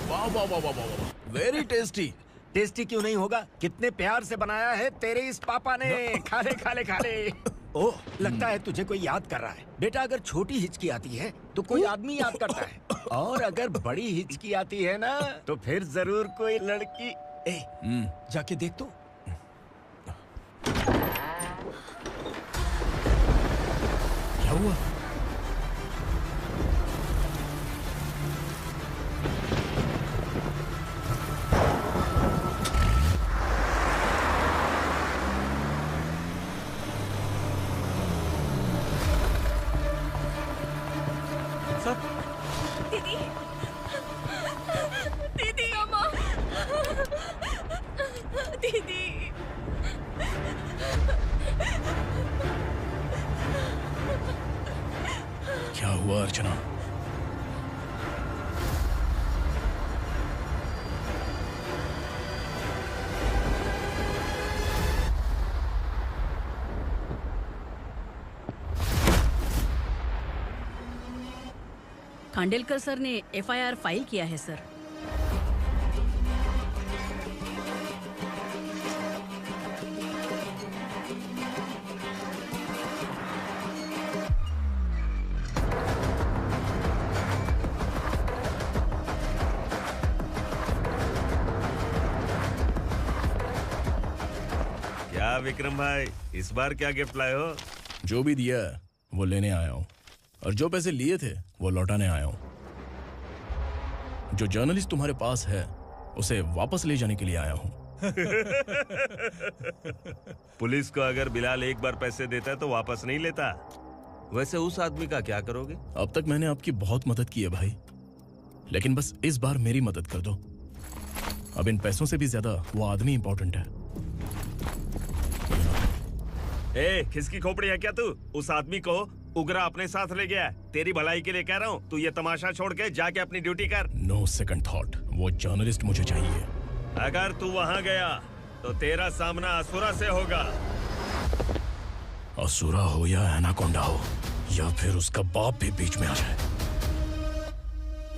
वाह वाह वाह वाह वाह, वेरी टेस्टी। टेस्टी क्यों नहीं होगा? कितने प्यार से बनाया है तेरे इस पापा ने। खा ले खा ले खा ले। ओह, लगता है तुझे कोई याद कर रहा है। बेटा अगर छोटी हिचकी आती है तो कोई आदमी याद करता है, और अगर बड़ी हिचकी आती है ना तो फिर जरूर कोई लड़की। ए, जाके देख तो। क्या हुआ? दीदी, दीदी, अम्मा, दीदी। क्या हुआ अर्चना? खांडेलकर सर ने एफआईआर फाइल किया है सर। क्या विक्रम भाई, इस बार क्या गिफ्ट लाए हो? जो भी दिया है वो लेने आया हूं, और जो पैसे लिए थे वो लौटाने आया हूं। जो जर्नलिस्ट तुम्हारे पास है उसे वापस ले जाने के लिए आया हूं। पुलिस को अगर बिलाल एक बार पैसे देता है तो वापस नहीं लेता। वैसे उस आदमी का क्या करोगे? अब तक मैंने आपकी बहुत मदद की है भाई, लेकिन बस इस बार मेरी मदद कर दो। अब इन पैसों से भी ज्यादा वो आदमी इंपॉर्टेंट है। ए, किसकी खोपड़ी है क्या तू? उस आदमी को उगरा अपने साथ ले गया। तेरी भलाई के लिए कह रहा हूँ, तू ये तमाशा छोड़ के जाके अपनी ड्यूटी कर। नो सेकंड थॉट, वो जर्नलिस्ट मुझे चाहिए। अगर तू वहाँ गया तो तेरा सामना असुरा से होगा। असुरा हो या एनाकोंडा हो, या फिर उसका बाप भी बीच में आ जाए,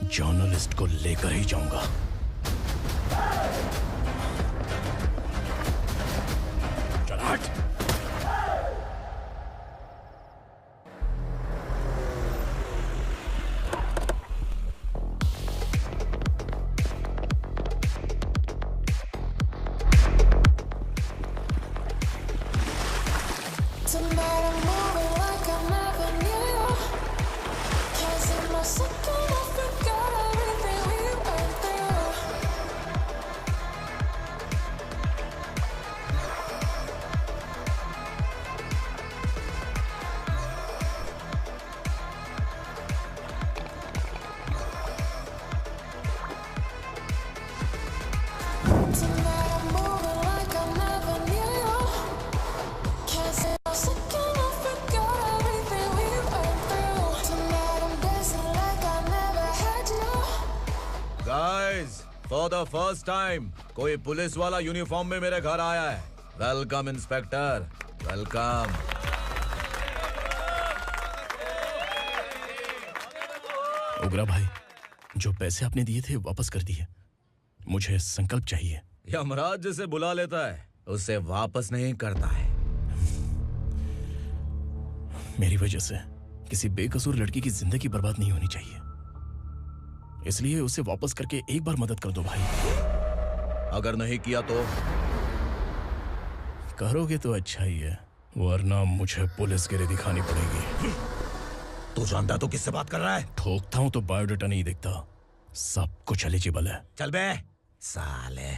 जर्नलिस्ट को लेकर ही जाऊंगा। चल हट। फॉर द फर्स्ट टाइम कोई पुलिस वाला यूनिफॉर्म में मेरे घर आया है। Welcome inspector, welcome. उग्रा भाई, जो पैसे आपने दिए थे वापस कर दिए। मुझे संकल्प चाहिए। यमराज जिसे बुला लेता है उसे वापस नहीं करता है। मेरी वजह से किसी बेकसूर लड़की की जिंदगी बर्बाद नहीं होनी चाहिए, इसलिए उसे वापस करके एक बार मदद कर दो भाई। अगर नहीं किया तो? करोगे तो अच्छा ही है, वरना मुझे पुलिसगिरी दिखानी पड़ेगी। तू जानता तो किससे बात कर रहा है? ठोकता हूं तो बायोडाटा नहीं दिखता, सब कुछ एलिजिबल है। चल बे साले।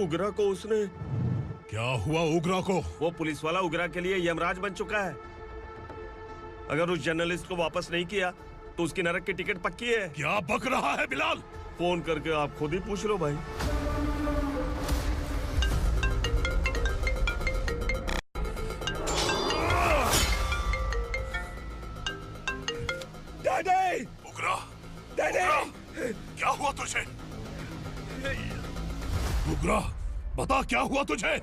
उगरा को उसने। क्या हुआ उगरा को? वो पुलिस वाला उगरा के लिए यमराज बन चुका है। अगर उस जर्नलिस्ट को वापस नहीं किया तो उसकी नरक की टिकट पक्की है। क्या बक रहा है बिलाल? फोन करके आप खुद ही पूछ लो भाई। डैडी! उगरा! डैडी! क्या हुआ तुझे? उगरा, बता क्या हुआ तुझे?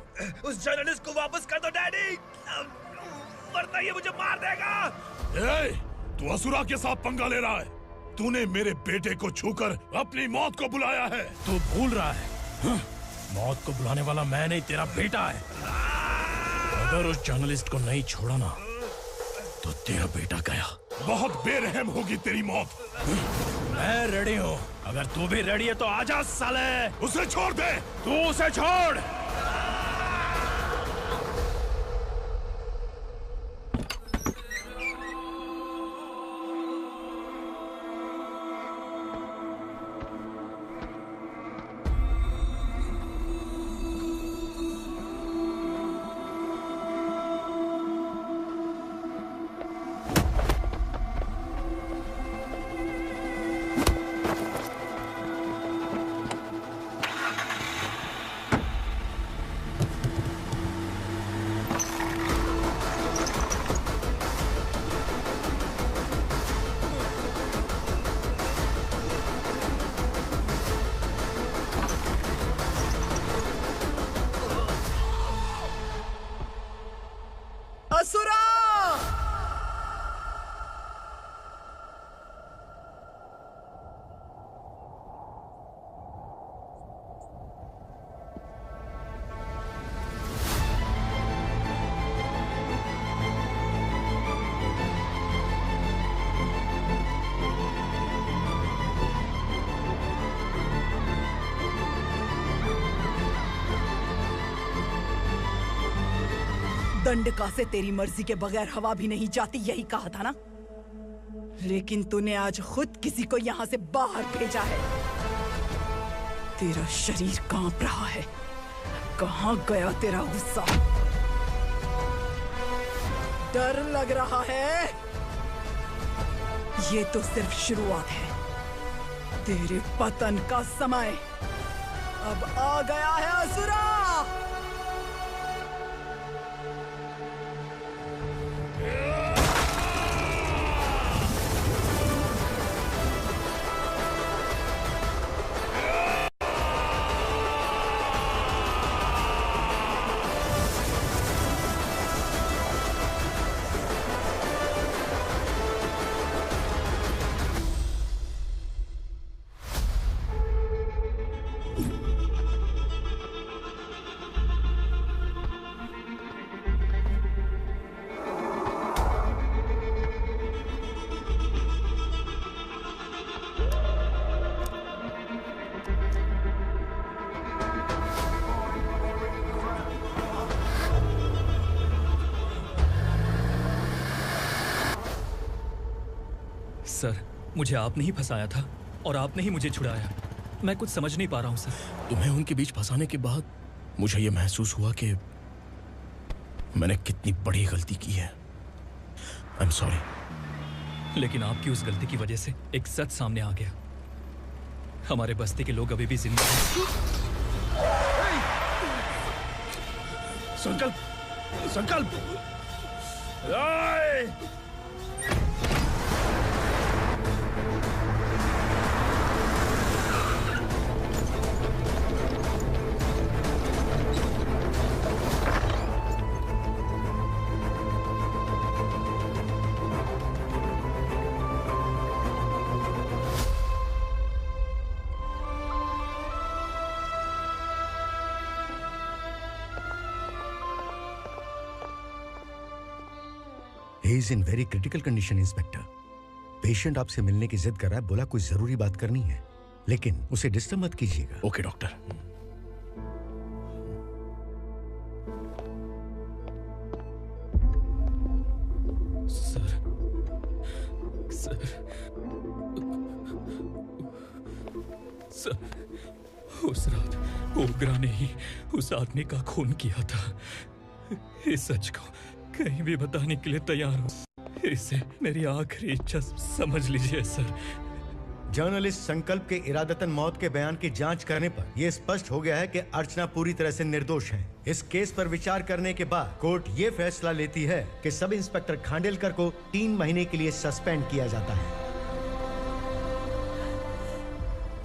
उस जर्नलिस्ट को वापस कर दो डैडी, वरना ये मुझे मार देगा। ए, तू असुरा के साथ पंगा ले रहा है। तूने मेरे बेटे को छूकर अपनी मौत को बुलाया है। तू भूल रहा है, मौत को बुलाने वाला मैं नहीं, तेरा बेटा है। अगर उस जर्नलिस्ट को नहीं छोड़ा ना तो तेरा बेटा गया। बहुत बेरहम होगी तेरी मौत। मैं रेडी हूँ, अगर तू भी रेडी है तो आजा साले। उसे छोड़ दे। तू उसे छोड़। असुरा! दंडका से तेरी मर्जी के बगैर हवा भी नहीं जाती, यही कहा था ना? लेकिन तूने आज खुद किसी को यहाँ से बाहर भेजा है। तेरा शरीर कांप रहा है। कहाँ गया तेरा गुस्सा? डर लग रहा है? ये तो सिर्फ शुरुआत है। तेरे पतन का समय अब आ गया है असुरा। सर, मुझे आपने ही फंसाया था और आपने ही मुझे छुड़ाया। मैं कुछ समझ नहीं पा रहा हूँ सर। तुम्हें उनके बीच फंसाने के बाद मुझे ये महसूस हुआ कि मैंने कितनी बड़ी गलती की है। I am sorry. लेकिन आपकी उस गलती की वजह से एक सच सामने आ गया। हमारे बस्ती के लोग अभी भी जिंदा हैं। संकल्प, संकल्प! He is in very critical condition, inspector. Patient आपसे मिलने की जिद कर रहा है, बोला कोई जरूरी बात करनी है, लेकिन उसे डिस्टर्ब मत कीजिएगा। Okay doctor. सर, उस रात ओग्रा ने ही उस आदमी का खून किया था। इस सच को कहीं भी बताने के लिए तैयार हूँ। इसे मेरी आखिरी इच्छा समझ लीजिए सर। जर्नलिस्ट संकल्प के इरादतन मौत के बयान की जांच करने पर यह स्पष्ट हो गया है कि अर्चना पूरी तरह से निर्दोष है। इस केस पर विचार करने के बाद कोर्ट ये फैसला लेती है कि सब इंस्पेक्टर खांडेलकर को 3 महीने के लिए सस्पेंड किया जाता है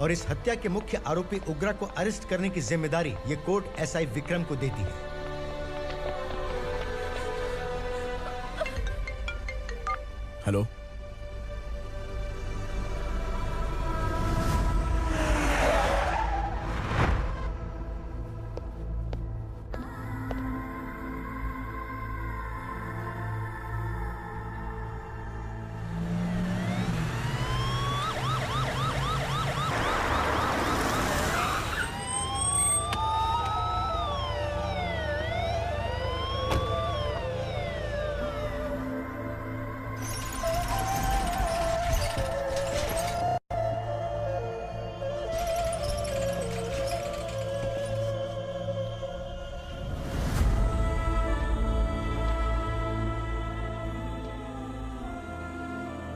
और इस हत्या के मुख्य आरोपी उग्रा को अरेस्ट करने की जिम्मेदारी ये कोर्ट एसआई विक्रम को देती है। हेलो,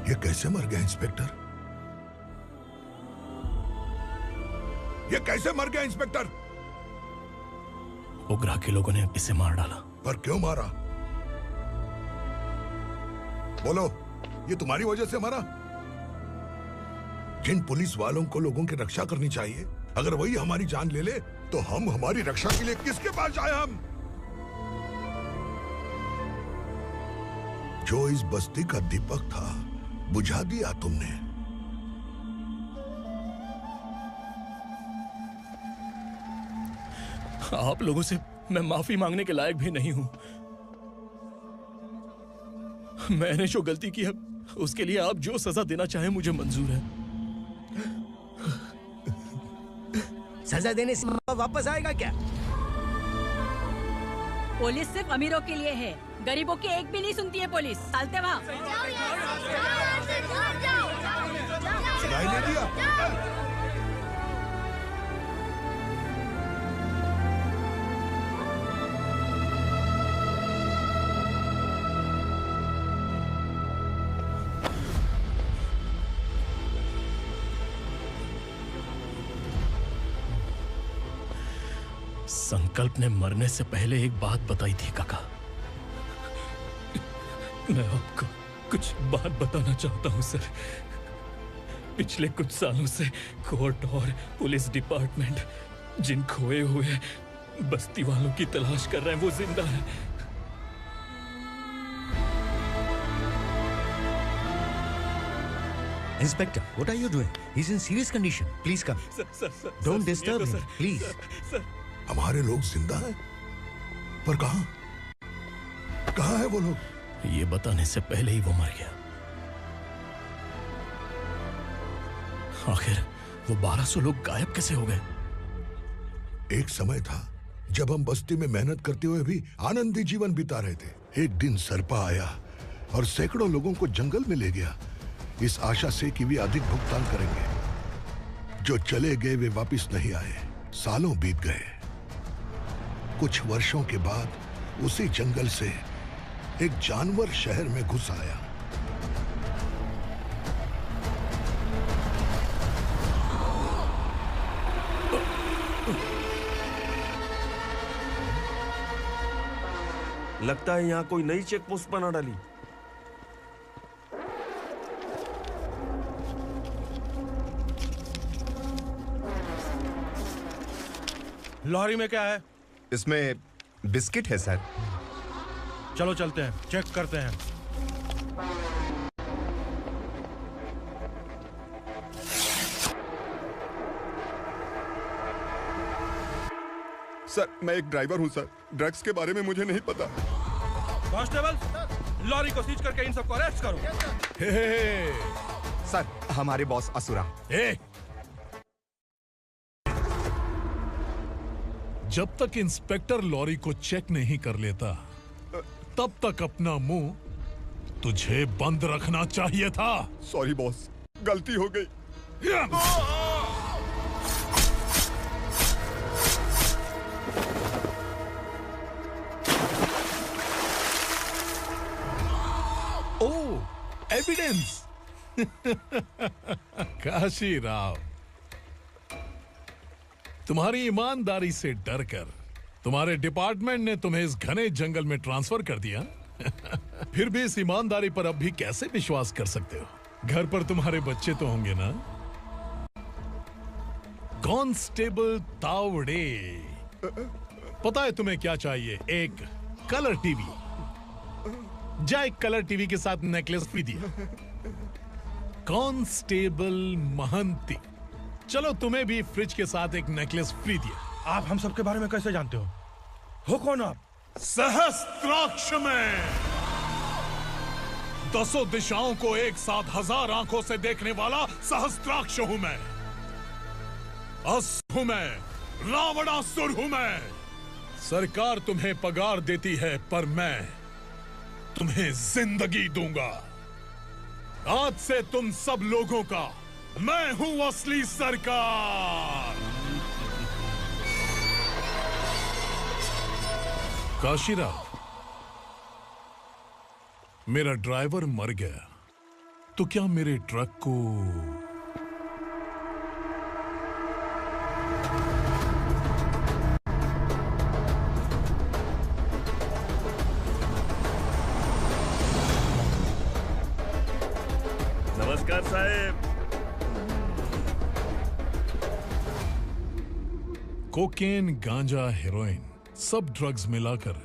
ये कैसे मर गया इंस्पेक्टर? ये कैसे मर गया इंस्पेक्टर? ओग्रा के लोगों ने इसे मार डाला। पर क्यों मारा? बोलो, ये तुम्हारी वजह से मरा? जिन पुलिस वालों को लोगों की रक्षा करनी चाहिए, अगर वही हमारी जान ले ले तो हम हमारी रक्षा के लिए किसके पास जाए? हम जो इस बस्ती का दीपक था बुझा दिया तुमने। आप लोगों से मैं माफी मांगने के लायक भी नहीं हूं। मैंने जो गलती की है उसके लिए आप जो सजा देना चाहें मुझे मंजूर है। सजा देने से वापस आएगा क्या? पुलिस सिर्फ अमीरों के लिए है, गरीबों की एक भी नहीं सुनती है पुलिस। चलते वहाँ। सुनाई नहीं दिया? संकल्प ने मरने से पहले एक बात बताई थी काका। मैं आपको कुछ बात बताना चाहता हूं सर। पिछले कुछ सालों से कोर्ट और पुलिस डिपार्टमेंट जिन खोए हुए बस्ती वालों की तलाश कर रहे हैं वो जिंदा है। Inspector, what are you doing? He's in serious condition. Please come. Don't disturb him, please. हमारे लोग जिंदा हैं? पर कहां? कहां है वो लोग? ये बताने से पहले ही वो मर गया। आखिर वो 1200 लोग गायब कैसे हो गए? एक समय था जब हम बस्ती में मेहनत करते हुए भी आनंदी जीवन बिता रहे थे। एक दिन सरपा आया और सैकड़ों लोगों को जंगल में ले गया, इस आशा से कि वे अधिक भुगतान करेंगे। जो चले गए वे वापस नहीं आए। सालों बीत गए। कुछ वर्षों के बाद उसी जंगल से एक जानवर शहर में घुस आया। लगता है यहाँ कोई नई चेक पोस्ट बना डाली। लॉरी में क्या है? इसमें बिस्किट है सर। चलो चलते हैं, चेक करते हैं। सर, मैं एक ड्राइवर हूं सर। ड्रग्स के बारे में मुझे नहीं पता। कांस्टेबल, लॉरी को सीज करके इन सबको अरेस्ट करो। सर, हमारे बॉस असुरा। जब तक इंस्पेक्टर लॉरी को चेक नहीं कर लेता तब तक अपना मुंह तुझे बंद रखना चाहिए था। सॉरी बॉस, गलती हो गई। ओह, एविडेंस। काशी राव, तुम्हारी ईमानदारी से डरकर तुम्हारे डिपार्टमेंट ने तुम्हें इस घने जंगल में ट्रांसफर कर दिया। फिर भी इस ईमानदारी पर अब भी कैसे विश्वास कर सकते हो? घर पर तुम्हारे बच्चे तो होंगे ना? कांस्टेबल तावड़े, पता है तुम्हें क्या चाहिए? एक कलर टीवी। जा एक कलर टीवी के साथ नेकलेस भी दिया। कांस्टेबल महंती, चलो तुम्हें भी फ्रिज के साथ एक नेकलेस फ्री दिया। आप हम सबके बारे में कैसे जानते हो कौन आप? सहस्त्राक्ष में 10 दिशाओं को एक साथ 1000 आंखों से देखने वाला सहस्त्राक्ष हूं मैं। असुर हूं मैं, रावणासुर हूं मैं। सरकार तुम्हें पगार देती है, पर मैं तुम्हें जिंदगी दूंगा। आज से तुम सब लोगों का मैं हूं असली सरकार। काशीराव, मेरा ड्राइवर मर गया, तो क्या मेरे ट्रक को नमस्कार साहब। कोकेन, गांजा, हेरोइन, सब ड्रग्स मिलाकर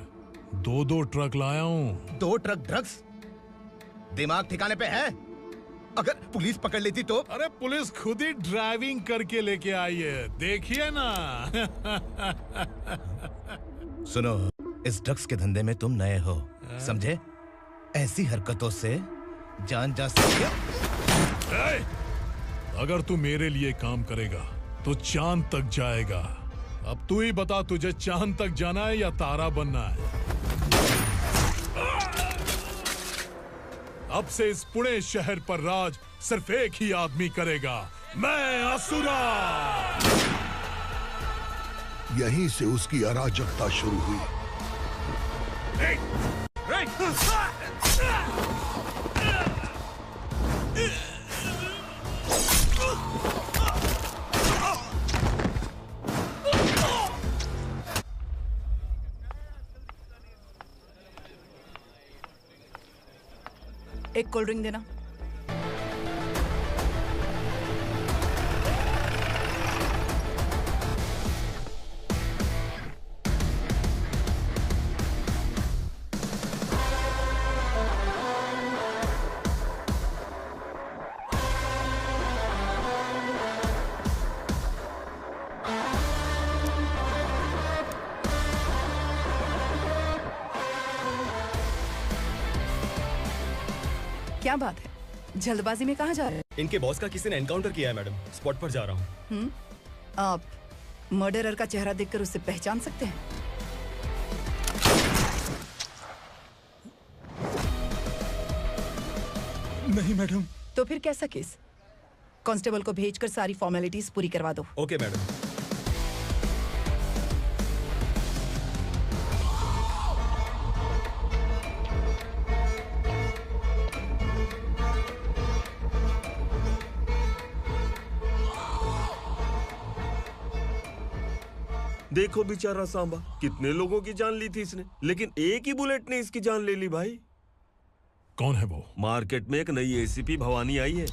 2 ट्रक लाया हूं। 2 ट्रक ड्रग्स? दिमाग ठिकाने पे है? अगर पुलिस पकड़ लेती तो? अरे पुलिस खुद ही ड्राइविंग करके लेके आई है, देखिए ना। सुनो, इस ड्रग्स के धंधे में तुम नए हो, समझे? ऐसी हरकतों से जान जा सकती है। अगर तू मेरे लिए काम करेगा तो चांद तक जाएगा। अब तू ही बता, तुझे चांद तक जाना है या तारा बनना है? अब से इस पुणे शहर पर राज सिर्फ एक ही आदमी करेगा, मैं असुरा। यहीं से उसकी अराजकता शुरू हुई। एक कोल्ड ड्रिंक देना। क्या बात है, जल्दबाजी में कहाँ जा रहे हैं? इनके बॉस का किसी ने एनकाउंटर किया है मैडम, स्पॉट पर जा रहा हूँ। आप मर्डरर का चेहरा देखकर उसे पहचान सकते हैं? नहीं मैडम। तो फिर कैसा केस? कांस्टेबल को भेजकर सारी फॉर्मेलिटीज पूरी करवा दो। Okay madam. देखो बेचारा सांबा, कितने लोगों की जान ली थी इसने, लेकिन एक ही बुलेट ने इसकी जान ले ली भाई। कौन है वो? मार्केट में एक नई एसीपी भवानी आई है।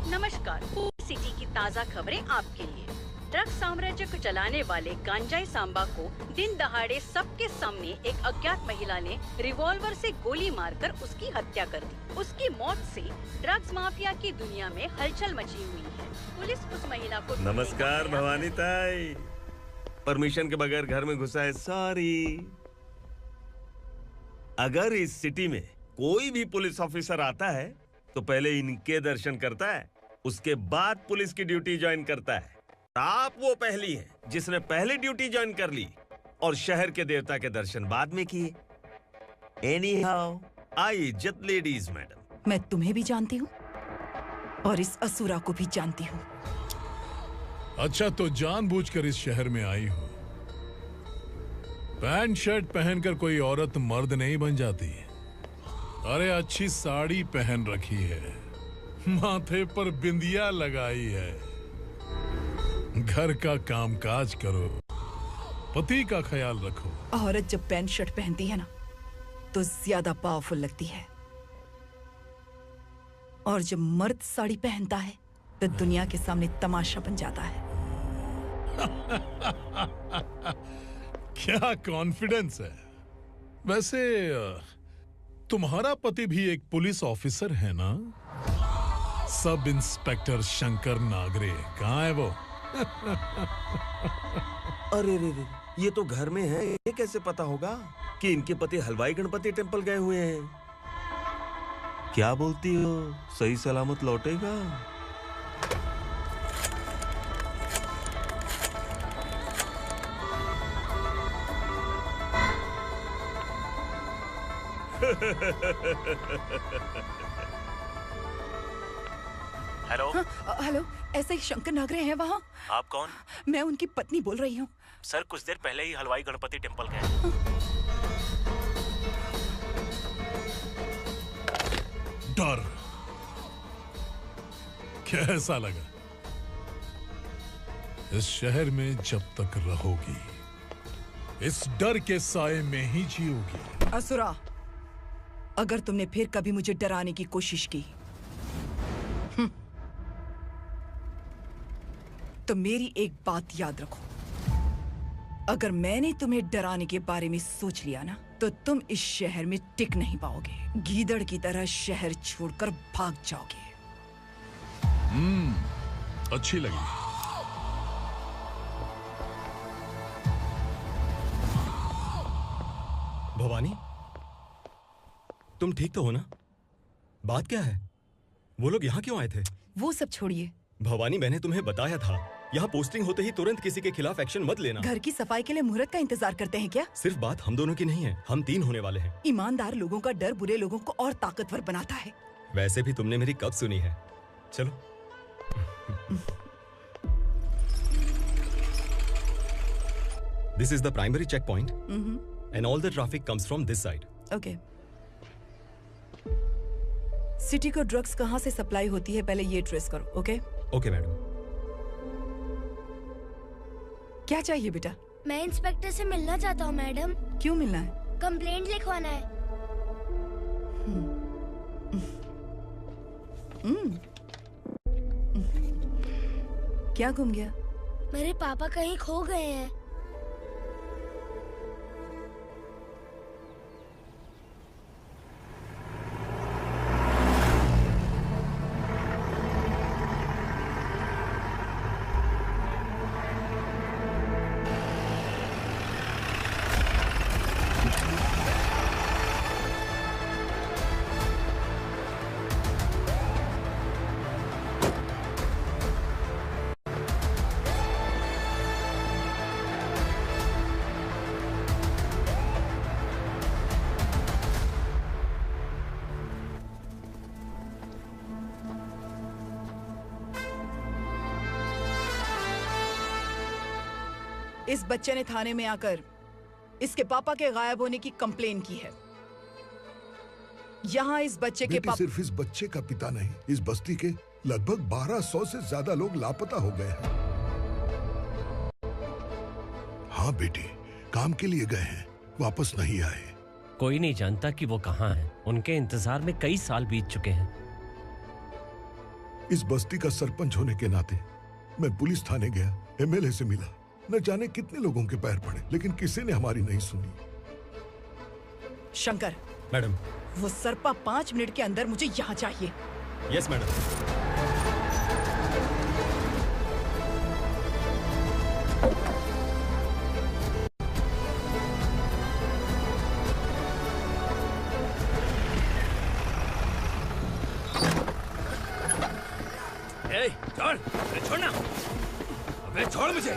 नमस्कार, सिटी की ताज़ा खबरें आपके लिए। ड्रग्स साम्राज्य को चलाने वाले गांजाई सांबा को दिन दहाड़े सबके सामने एक अज्ञात महिला ने रिवॉल्वर से गोली मारकर उसकी हत्या कर दी। उसकी मौत से ड्रग्स माफिया की दुनिया में हलचल मची हुई है। पुलिस उस महिला को नमस्कार भवानी ताई, परमिशन के बगैर घर में घुसा है, सॉरी। अगर इस सिटी में कोई भी पुलिस ऑफिसर आता है तो पहले इनके दर्शन करता है, उसके बाद पुलिस की ड्यूटी ज्वाइन करता है। आप वो पहली हैं जिसने पहले ड्यूटी ज्वाइन कर ली और शहर के देवता के दर्शन बाद में किए। एनी हाउ आई इज्जत लेडीज मैडम। मैं तुम्हें भी जानती हूँ और इस असुरा को भी जानती हूँ। अच्छा, तो जानबूझकर इस शहर में आई हो। पैंट शर्ट पहनकर कोई औरत मर्द नहीं बन जाती। अरे अच्छी साड़ी पहन रखी है, माथे पर बिंदिया लगाई है, घर का कामकाज करो, पति का ख्याल रखो। औरत जब पैंट शर्ट पहनती है ना तो ज्यादा पावरफुल लगती है, और जब मर्द साड़ी पहनता है तो दुनिया के सामने तमाशा बन जाता है। क्या कॉन्फिडेंस है। वैसे तुम्हारा पति भी एक पुलिस ऑफिसर है ना? सब इंस्पेक्टर शंकर नागरे कहाँ है वो? अरे रे रे, ये तो घर में है, ये कैसे पता होगा कि इनके पति हलवाई गणपति टेम्पल गए हुए हैं? क्या बोलती हो, सही सलामत लौटेगा? हेलो। हेलो, ऐसे ही शंकर नागरे हैं वहाँ? आप कौन? मैं उनकी पत्नी बोल रही हूँ। सर कुछ देर पहले ही हलवाई गणपति टेम्पल गए। डर कैसा लगा? इस शहर में जब तक रहोगी इस डर के साए में ही जियोगी। असुरा, अगर तुमने फिर कभी मुझे डराने की कोशिश की तो मेरी एक बात याद रखो, अगर मैंने तुम्हें डराने के बारे में सोच लिया ना तो तुम इस शहर में टिक नहीं पाओगे। गीदड़ की तरह शहर छोड़कर भाग जाओगे। अच्छी लगी। भवानी, तुम ठीक तो हो ना? बात क्या है? वो लोग यहाँ क्यों आए थे? वो सब छोड़िए। भवानी, मैंने तुम्हें बताया था यहाँ पोस्टिंग होते ही तुरंत किसी के खिलाफ एक्शन मत लेना। घर की सफाई के लिए मुहूर्त का इंतजार करते हैं क्या? सिर्फ बात हम दोनों की नहीं है, हम 3 होने वाले हैं। ईमानदार लोगों का डर बुरे लोगों को और ताकतवर बनाता है। वैसे भी तुमने मेरी कब सुनी है। चलो। This is the primary checkpoint, and all the traffic comes from this side. Okay. City को ड्रग्स कहाँ से सप्लाई होती है पहले ये ट्रेस करो, ओके? Okay madam. क्या चाहिए बेटा? मैं इंस्पेक्टर से मिलना चाहता हूँ मैडम। क्यों मिलना है? कंप्लेंट लिखवाना है। क्या घूम गया? मेरे पापा कहीं खो गए हैं। इस बच्चे ने थाने में आकर इसके पापा के गायब होने की कंप्लेन की है। यहाँ इस बच्चे के पापा सिर्फ इस बच्चे का पिता नहीं, इस बस्ती के लगभग 1200 से ज्यादा लोग लापता हो गए हैं। हाँ बेटी, काम के लिए गए हैं, वापस नहीं आए। कोई नहीं जानता कि वो कहाँ हैं। उनके इंतजार में कई साल बीत चुके हैं। इस बस्ती का सरपंच होने के नाते मैं पुलिस थाने गया, एमएलए से मिला, न जाने कितने लोगों के पैर पड़े, लेकिन किसी ने हमारी नहीं सुनी। शंकर। मैडम। वो सरपा 5 मिनट के अंदर मुझे यहाँ चाहिए। Yes madam. छोड़, छोड़ना, अबे छोड़ मुझे।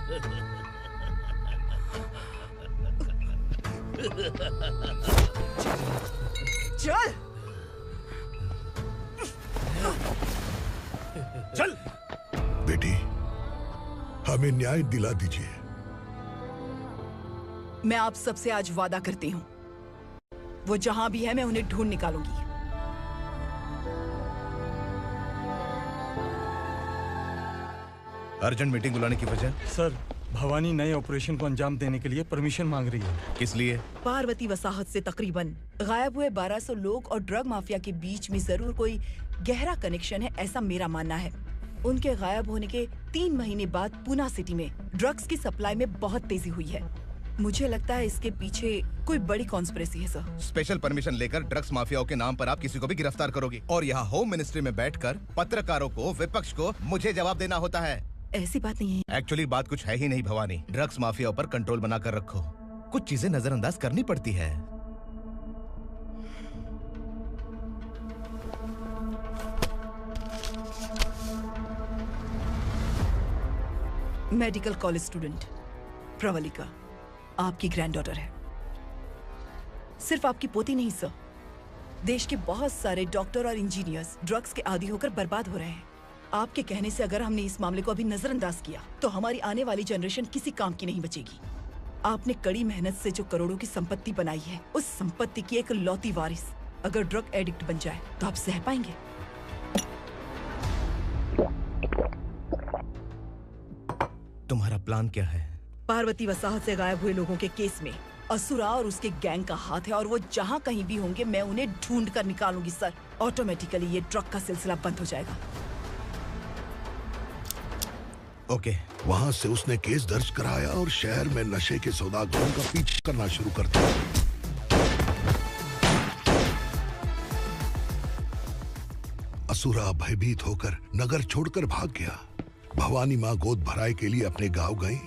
चल चल बेटी, हमें न्याय दिला दीजिए। मैं आप सबसे आज वादा करती हूँ, वो जहां भी है मैं उन्हें ढूंढ निकालूंगी। अर्जेंट मीटिंग बुलाने की वजह? सर, भवानी नए ऑपरेशन को अंजाम देने के लिए परमिशन मांग रही है। किस लिए? पार्वती वसाहत से तकरीबन गायब हुए 1200 लोग और ड्रग माफिया के बीच में जरूर कोई गहरा कनेक्शन है, ऐसा मेरा मानना है। उनके गायब होने के 3 महीने बाद पूना सिटी में ड्रग्स की सप्लाई में बहुत तेजी हुई है। मुझे लगता है इसके पीछे कोई बड़ी कॉन्स्पिरेसी है सर। स्पेशल परमिशन लेकर ड्रग्स माफियाओं के नाम पर आप किसी को भी गिरफ्तार करोगे और यहाँ होम मिनिस्ट्री में बैठकर पत्रकारों को, विपक्ष को मुझे जवाब देना होता है। ऐसी बात नहीं है। एक्चुअली बात कुछ है ही नहीं भवानी। ड्रग्स माफियाओं पर कंट्रोल बनाकर रखो। कुछ चीजें नजरअंदाज करनी पड़ती है। मेडिकल कॉलेज स्टूडेंट प्रवलिका आपकी ग्रैंडडॉटर है। सिर्फ आपकी पोती नहीं सर, देश के बहुत सारे डॉक्टर और इंजीनियर्स ड्रग्स के आदी होकर बर्बाद हो रहे हैं। आपके कहने से अगर हमने इस मामले को अभी नजरअंदाज किया तो हमारी आने वाली जनरेशन किसी काम की नहीं बचेगी। आपने कड़ी मेहनत से जो करोड़ों की संपत्ति बनाई है, उस संपत्ति की एक लौती वारिस अगर ड्रग एडिक्ट बन जाए तो आप सह पाएंगे? तुम्हारा प्लान क्या है? पार्वती वसाहत से गायब हुए लोगों के केस में असुरा और उसके गैंग का हाथ है और वो जहाँ कहीं भी होंगे मैं उन्हें ढूंढ कर निकालूंगी सर। ऑटोमेटिकली ये ड्रग का सिलसिला बंद हो जाएगा। ओके। वहाँ से उसने केस दर्ज कराया और शहर में नशे के सौदागरों का पीछा करना शुरू कर दिया। असुरा भयभीत होकर नगर छोड़कर भाग गया। भवानी माँ गोद भराई के लिए अपने गांव गई,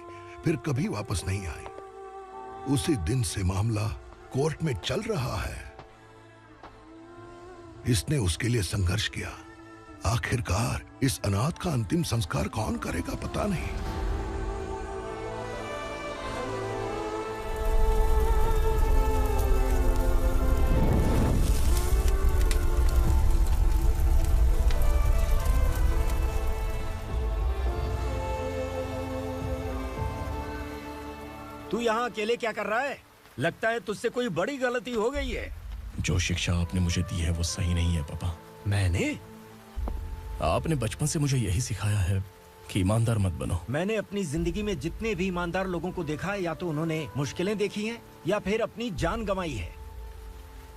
फिर कभी वापस नहीं आई। उसी दिन से मामला कोर्ट में चल रहा है। इसने उसके लिए संघर्ष किया। आखिरकार इस अनाथ का अंतिम संस्कार कौन करेगा पता नहीं। तू यहाँ अकेले क्या कर रहा है? लगता है तुझसे कोई बड़ी गलती हो गई है। जो शिक्षा आपने मुझे दी है वो सही नहीं है पापा। मैंने? आपने बचपन से मुझे यही सिखाया है कि ईमानदार मत बनो। मैंने अपनी जिंदगी में जितने भी ईमानदार लोगों को देखा है, या तो उन्होंने मुश्किलें देखी हैं या फिर अपनी जान गंवाई है।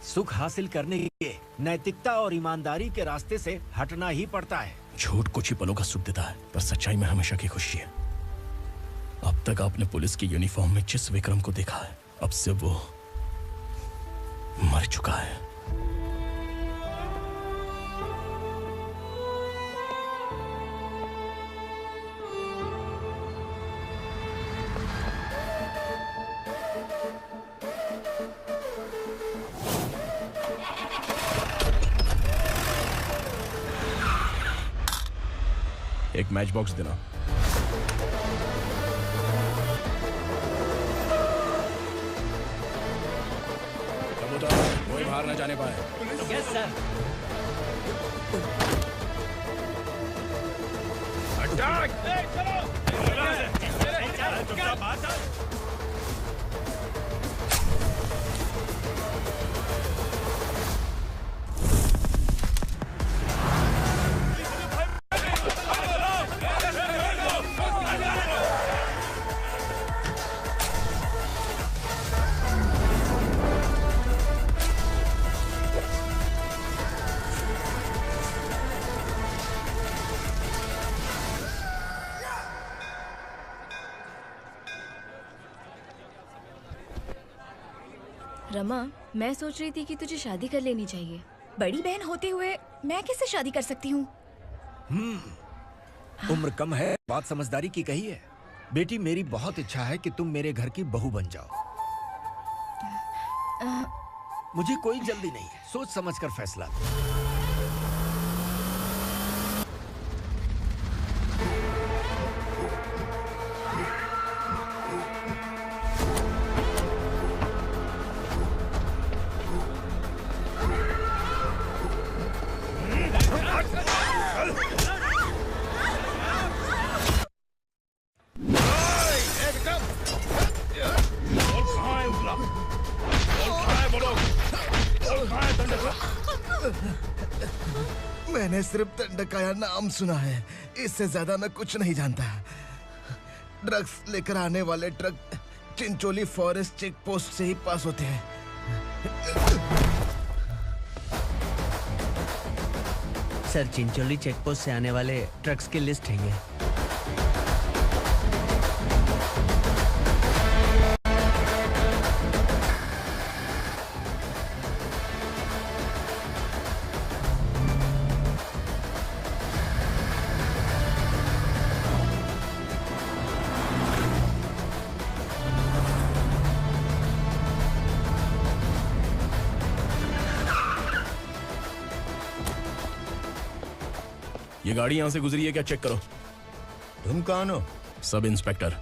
सुख हासिल करने के लिए नैतिकता और ईमानदारी के रास्ते से हटना ही पड़ता है। झूठ कुछ ही पलों का सुख देता है, पर सच्चाई में हमेशा की खुशी है। अब तक आपने पुलिस की यूनिफॉर्म में जिस विक्रम को देखा है, अब से वो मर चुका है। एक मैच बॉक्स देना। कोई बाहर न जाने पाए। Yes sir. अटैक! रमा, मैं सोच रही थी कि तुझे शादी कर लेनी चाहिए। बड़ी बहन होते हुए मैं कैसे शादी कर सकती हूँ? उम्र कम है, बात समझदारी की कही है। बेटी, मेरी बहुत इच्छा है कि तुम मेरे घर की बहू बन जाओ। मुझे कोई जल्दी नहीं है, सोच समझकर फैसला लो। मैंने सिर्फ दंडकाया नाम सुना है, इससे ज्यादा मैं कुछ नहीं जानता। ड्रग्स लेकर आने वाले truck Chincholi forest check post से ही पास होते हैं। सर, चिंचोली चेक पोस्ट से आने वाले ट्रक्स की लिस्ट है ये। ये गाड़ी यहां से गुजरी है क्या, चेक करो। तुम कौन हो? Sub inspector.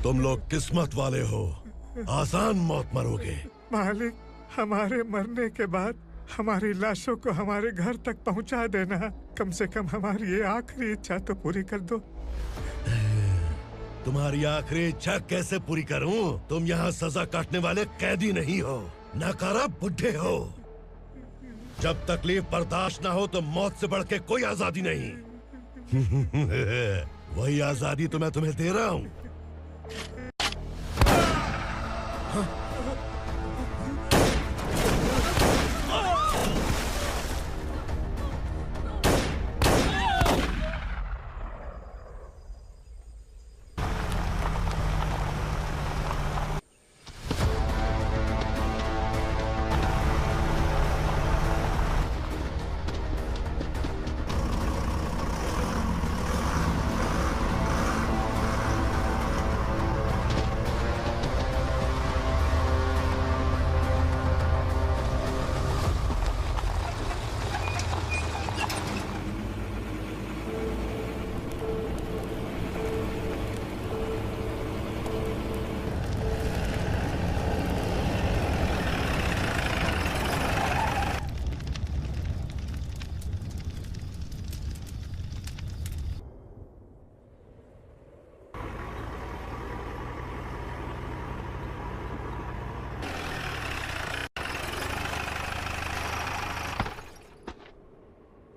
तुम लोग किस्मत वाले हो, आसान मौत मरोगे। मालिक, हमारे मरने के बाद हमारी लाशों को हमारे घर तक पहुंचा देना। कम से कम हमारी ये आखिरी इच्छा तो पूरी कर दो। तुम्हारी आखिरी इच्छा कैसे पूरी करूं? तुम यहाँ सजा काटने वाले कैदी नहीं हो, नकारा बुड्ढे हो। जब तकलीफ बर्दाश्त ना हो तो मौत से बढ़ के कोई आजादी नहीं। वही आजादी तो मैं तुम्हें दे रहा हूँ।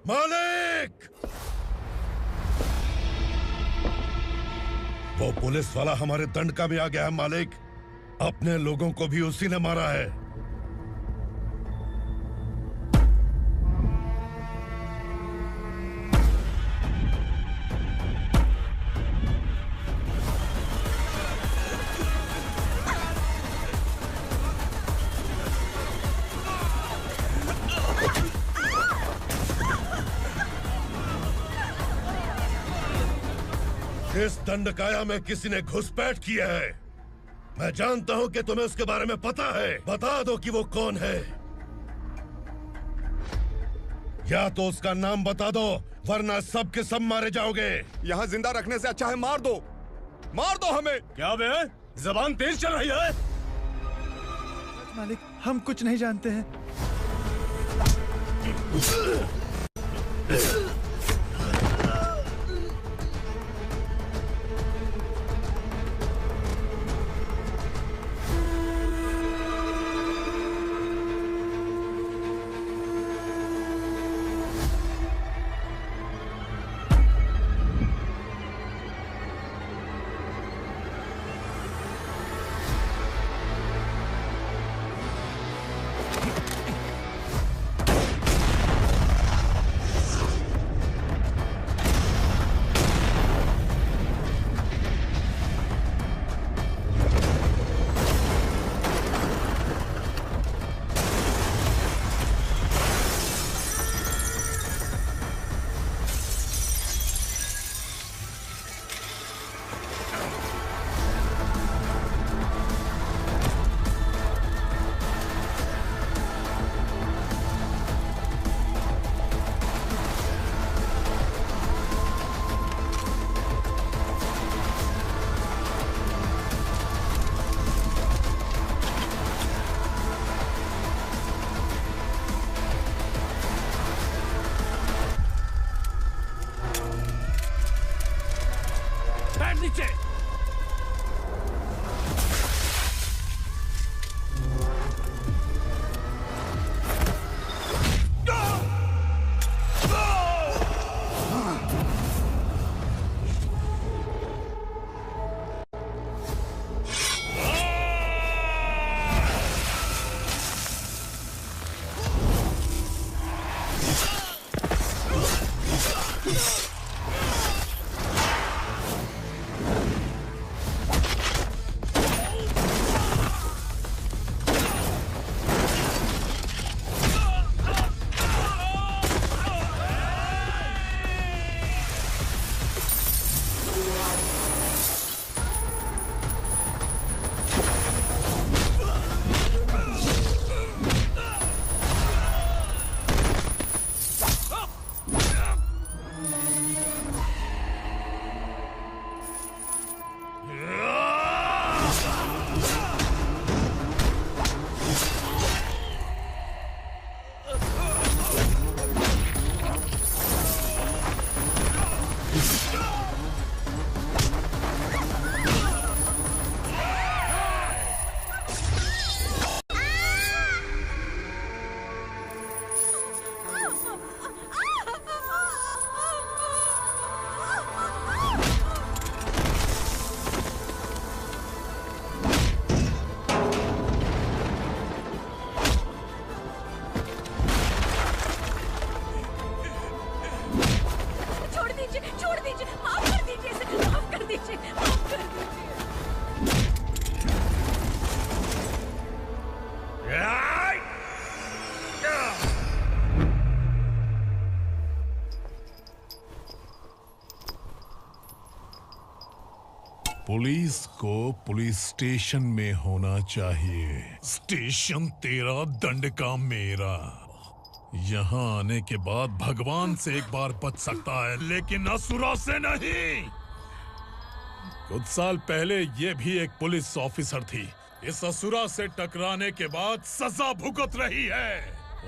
मालिक! वो पुलिस वाला हमारे दंडका में आ गया है मालिक। अपने लोगों को भी उसी ने मारा है। इस दंडकाया में किसी ने घुसपैठ किया है। मैं जानता हूं कि तुम्हें उसके बारे में पता है। बता दो कि वो कौन है, या तो उसका नाम बता दो, वरना सब के सब मारे जाओगे। यहाँ जिंदा रखने से अच्छा है मार दो हमें। क्या बे, जबान तेज चल रही है? मालिक, हम कुछ नहीं जानते हैं। पुलिस को पुलिस स्टेशन में होना चाहिए। स्टेशन तेरा, दंड का मेरा। यहाँ आने के बाद भगवान से एक बार बच सकता है, लेकिन असुरा से नहीं। कुछ साल पहले ये भी एक पुलिस ऑफिसर थी। इस असुरा से टकराने के बाद सजा भुगत रही है,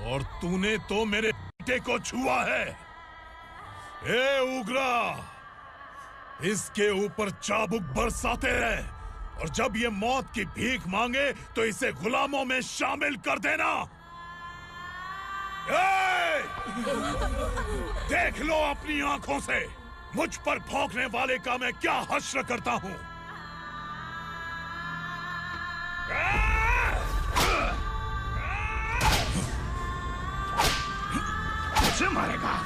और तूने तो मेरे बेटे को छुआ है। ए उग्रा, इसके ऊपर चाबुक बरसाते रहे, और जब ये मौत की भीख मांगे तो इसे गुलामों में शामिल कर देना। देख लो अपनी आंखों से मुझ पर भौंकने वाले का मैं क्या हश्र करता हूं। मुझे मारेगा।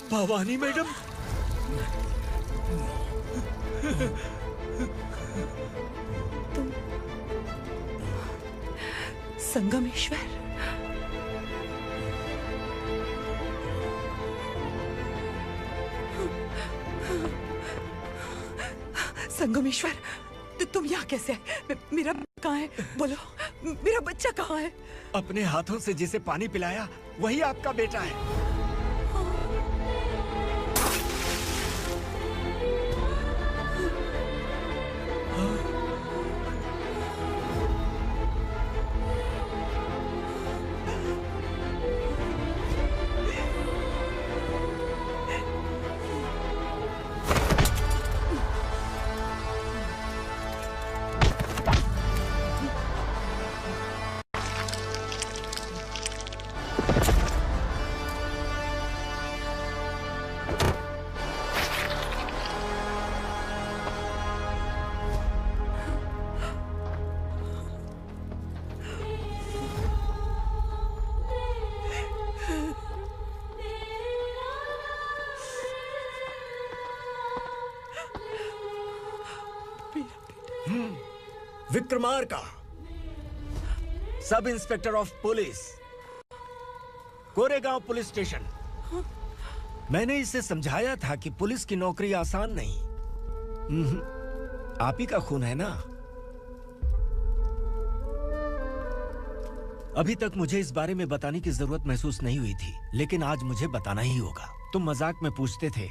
भवानी मैडम, तुम संगमेश्वर? संगमेश्वर, तुम यहाँ कैसे आए? मेरा कहाँ है? बोलो, मेरा बच्चा कहाँ है? अपने हाथों से जिसे पानी पिलाया वही आपका बेटा है। Vikramarka, sub inspector of police, Koregaon police station. मैंने इसे समझाया था कि पुलिस की नौकरी आसान नहीं। आप ही का खून है ना। अभी तक मुझे इस बारे में बताने की जरूरत महसूस नहीं हुई थी, लेकिन आज मुझे बताना ही होगा। तुम मजाक में पूछते थे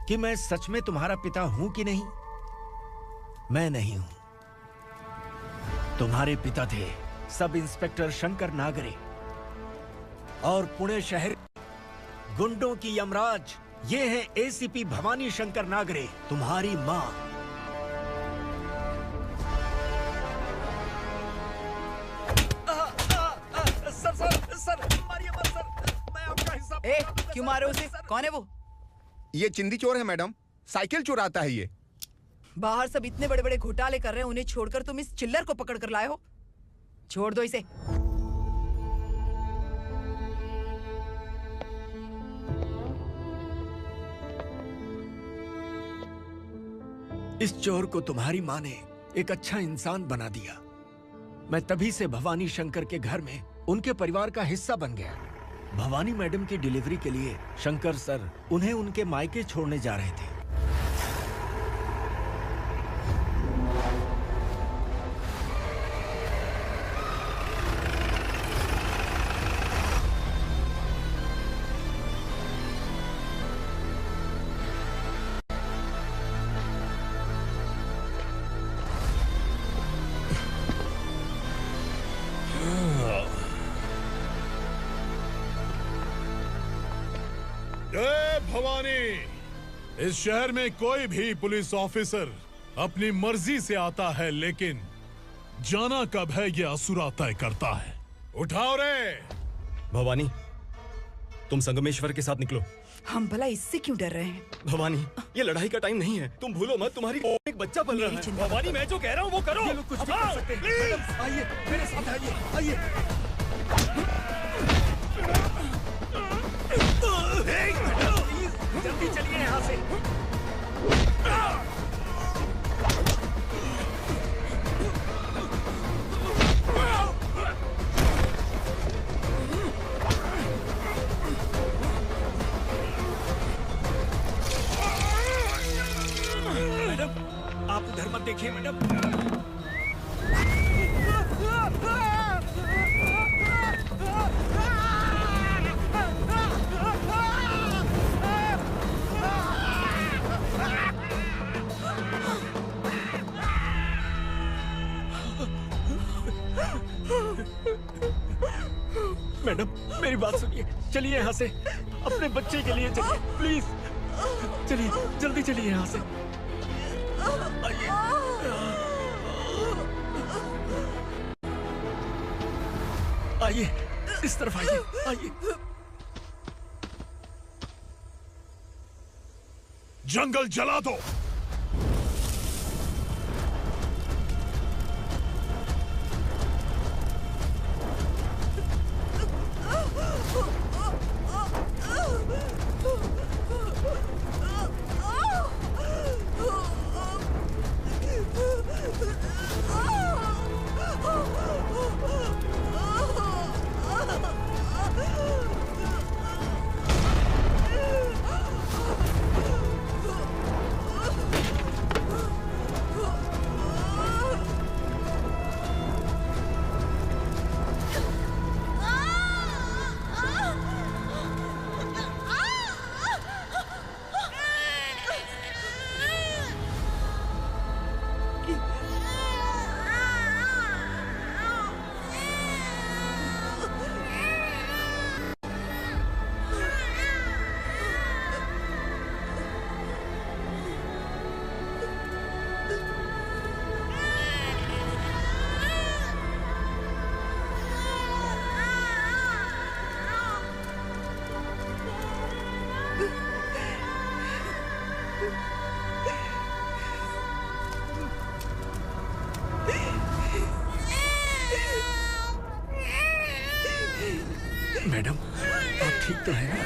कि मैं सच में तुम्हारा पिता हूं कि नहीं। मैं नहीं हूं। तुम्हारे पिता थे सब इंस्पेक्टर शंकर नागरे, और पुणे शहर गुंडों की यमराज ये है एसीपी भवानी शंकर नागरे, तुम्हारी मां। सर, मारिए मत सर, मैं आपका हिस्सा। क्यों मारे उसे? कौन है वो? ये चिंदी चोर है मैडम, साइकिल चुराता है ये। बाहर सब इतने बड़े बड़े घोटाले कर रहे हैं, उन्हें छोड़कर तुम इस चिल्लर को पकड़ कर लाए हो। छोड़ दो इसे। इस चोर को तुम्हारी माँ ने एक अच्छा इंसान बना दिया। मैं तभी से भवानी शंकर के घर में उनके परिवार का हिस्सा बन गया। भवानी मैडम की डिलीवरी के लिए शंकर सर उन्हें उनके मायके छोड़ने जा रहे थे। जय भवानी। इस शहर में कोई भी पुलिस ऑफिसर अपनी मर्जी से आता है, लेकिन जाना कब है ये असुरा तय करता है। उठाओ रे। भवानी, तुम संगमेश्वर के साथ निकलो। हम भला इससे क्यों डर रहे हैं? भवानी, ये लड़ाई का टाइम नहीं है। तुम भूलो मत, तुम्हारी एक बच्चा पल रहा है। भवानी, मैं जो कह रहा हूँ वो करो। ये लोग कुछ भी कर सकते हैं। मैडम, आइए मेरे साथ आइए, आइए। जल्दी चलिए यहाँ से। मैडम, आप उधर मत देखिए मैडम। मैडम, मेरी बात सुनिए। चलिए यहाँ से। अपने बच्चे के लिए चलिए, प्लीज। चलिए, जल्दी चलिए यहाँ से। आइए। आइए, इस तरफ आइए, आइए। जंगल जला दो। मैडम, आप ठीक तो हैं ना?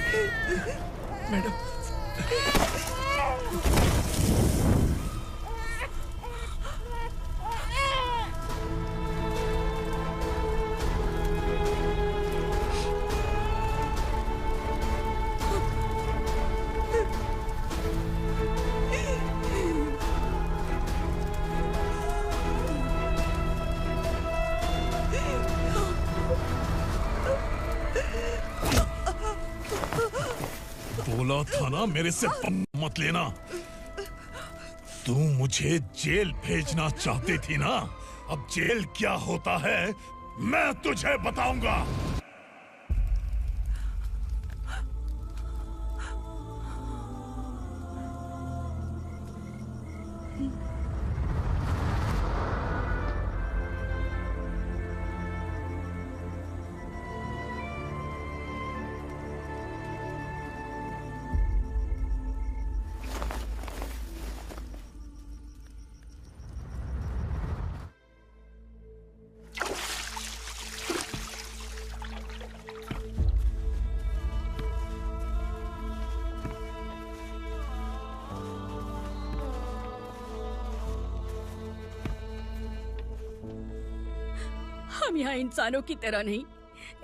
मैडम। बोला था ना मेरे से पंगा मत लेना। तू मुझे जेल भेजना चाहती थी ना? अब जेल क्या होता है मैं तुझे बताऊंगा। हम यहाँ इंसानों की तरह नहीं,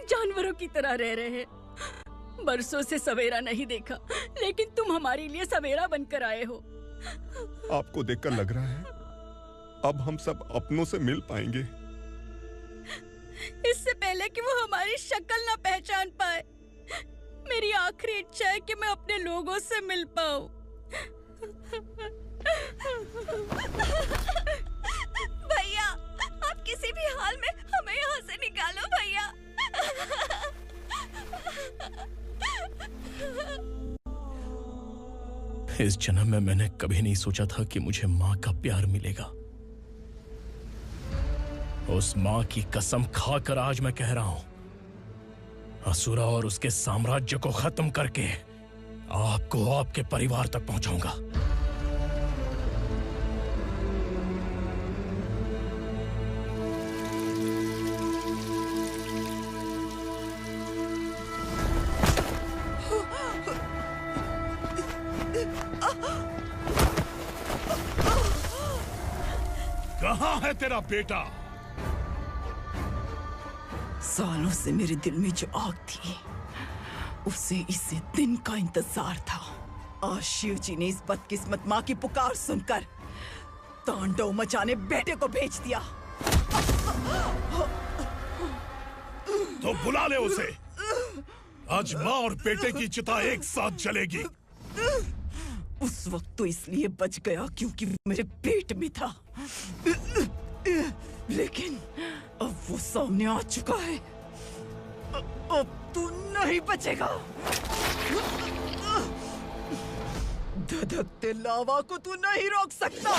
जानवरों की तरह रह रहे हैं। बरसों से सवेरा नहीं देखा, लेकिन तुम हमारे लिए सवेरा बनकर आए हो। आपको देखकर लग रहा है अब हम सब अपनों से मिल पाएंगे। इससे पहले कि वो हमारी शक्ल ना पहचान पाए, मेरी आखिरी इच्छा है कि मैं अपने लोगों से मिल पाऊं। भैया, आप किसी भी हाल में हमें यहाँ से निकालो भैया। इस जन्म में मैंने कभी नहीं सोचा था कि मुझे माँ का प्यार मिलेगा। उस माँ की कसम खाकर आज मैं कह रहा हूं, असुरा और उसके साम्राज्य को खत्म करके आपको आपके परिवार तक पहुंचाऊंगा। कहाँ है तेरा बेटा? सालों से मेरे दिल में जो आग थी, उसे इसी दिन का इंतजार था। आज शिव जी ने इस बदकिस्मत माँ की पुकार सुनकर तांडव मचाने बेटे को भेज दिया। तो बुला ले उसे। आज माँ और बेटे की चिता एक साथ जलेगी। उस वक्त तो इसलिए बच गया क्योंकि वो मेरे पेट में था, लेकिन अब वो सामने आ चुका है। अब तू नहीं बचेगा। धधकते लावा को तू नहीं रोक सकता।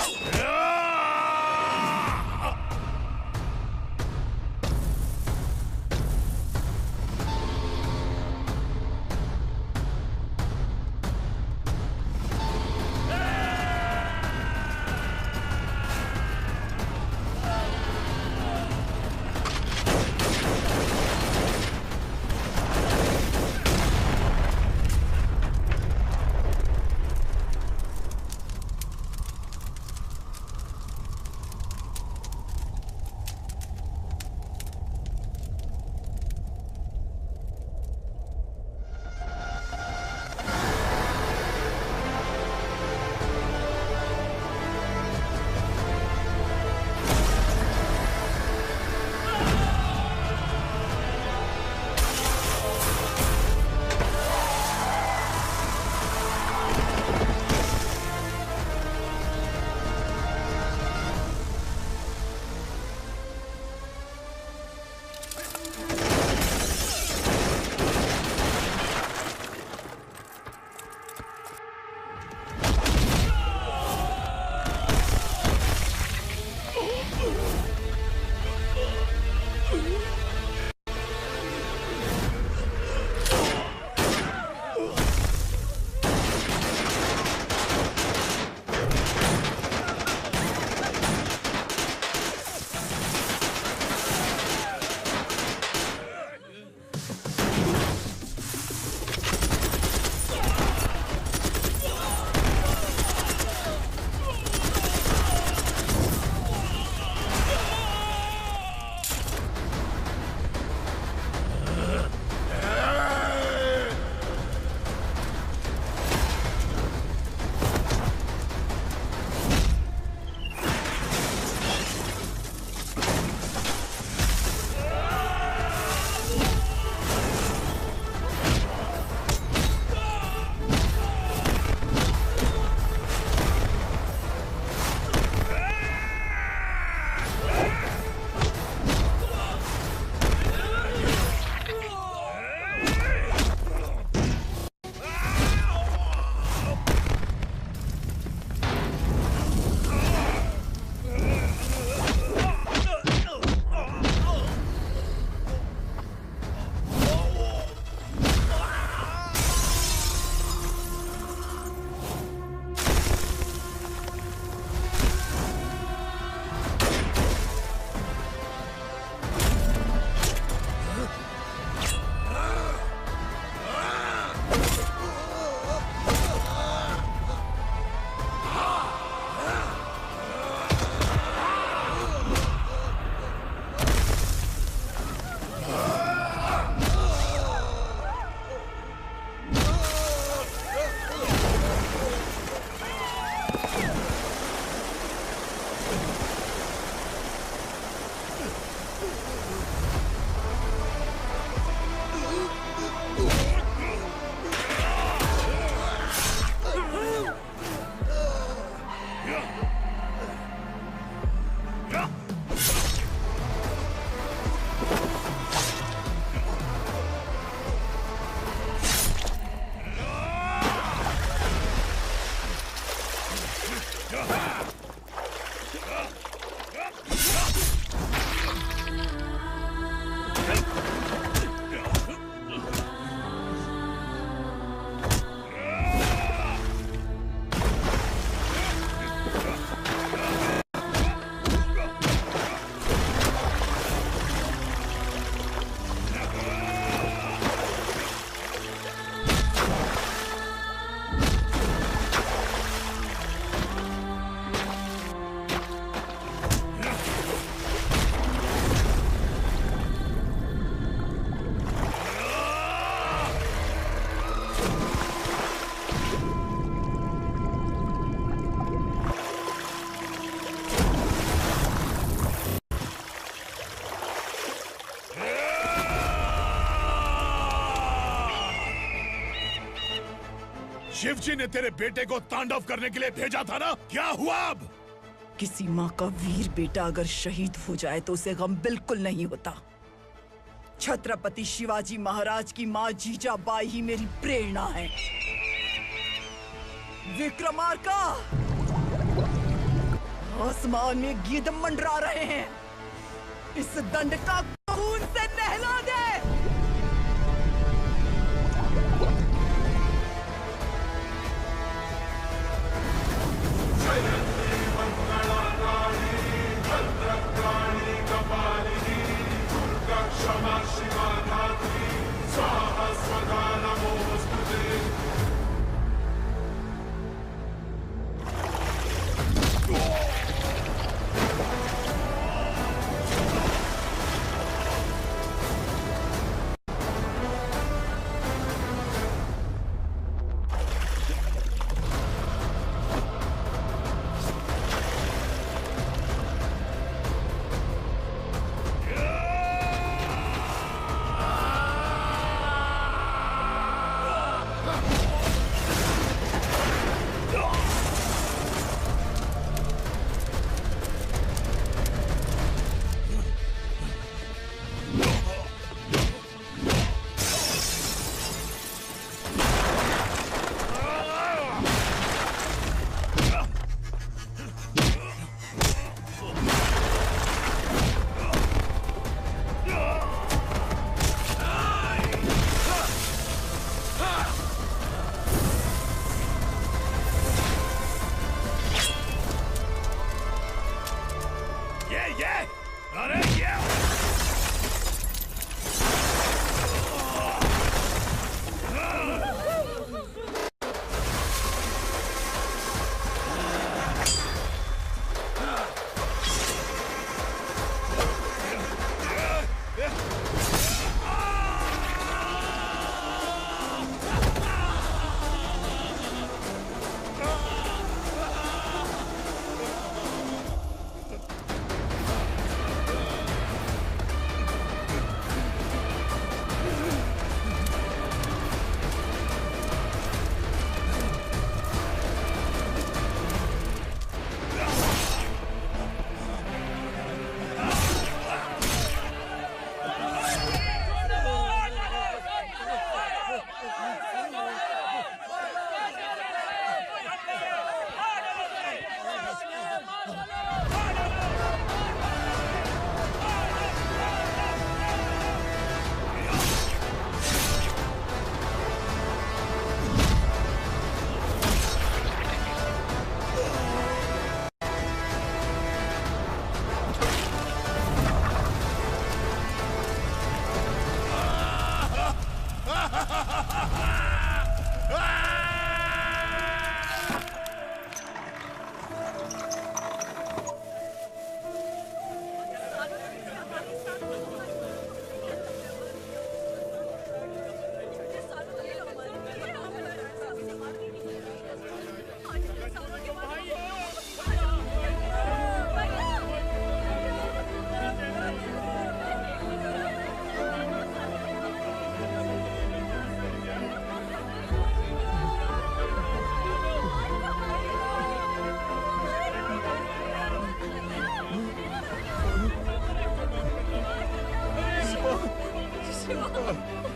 शिवजी ने तेरे बेटे को तांडव करने के लिए भेजा था ना, क्या हुआ अब? किसी माँ का वीर बेटा अगर शहीद हो जाए तो उसे गम बिल्कुल नहीं होता। छत्रपति शिवाजी महाराज की माँ जीजाबाई ही मेरी प्रेरणा है। विक्रमार्का, आसमान में गिद्ध मंडरा रहे हैं, इस दंड का खून से नहला दे। क्यों?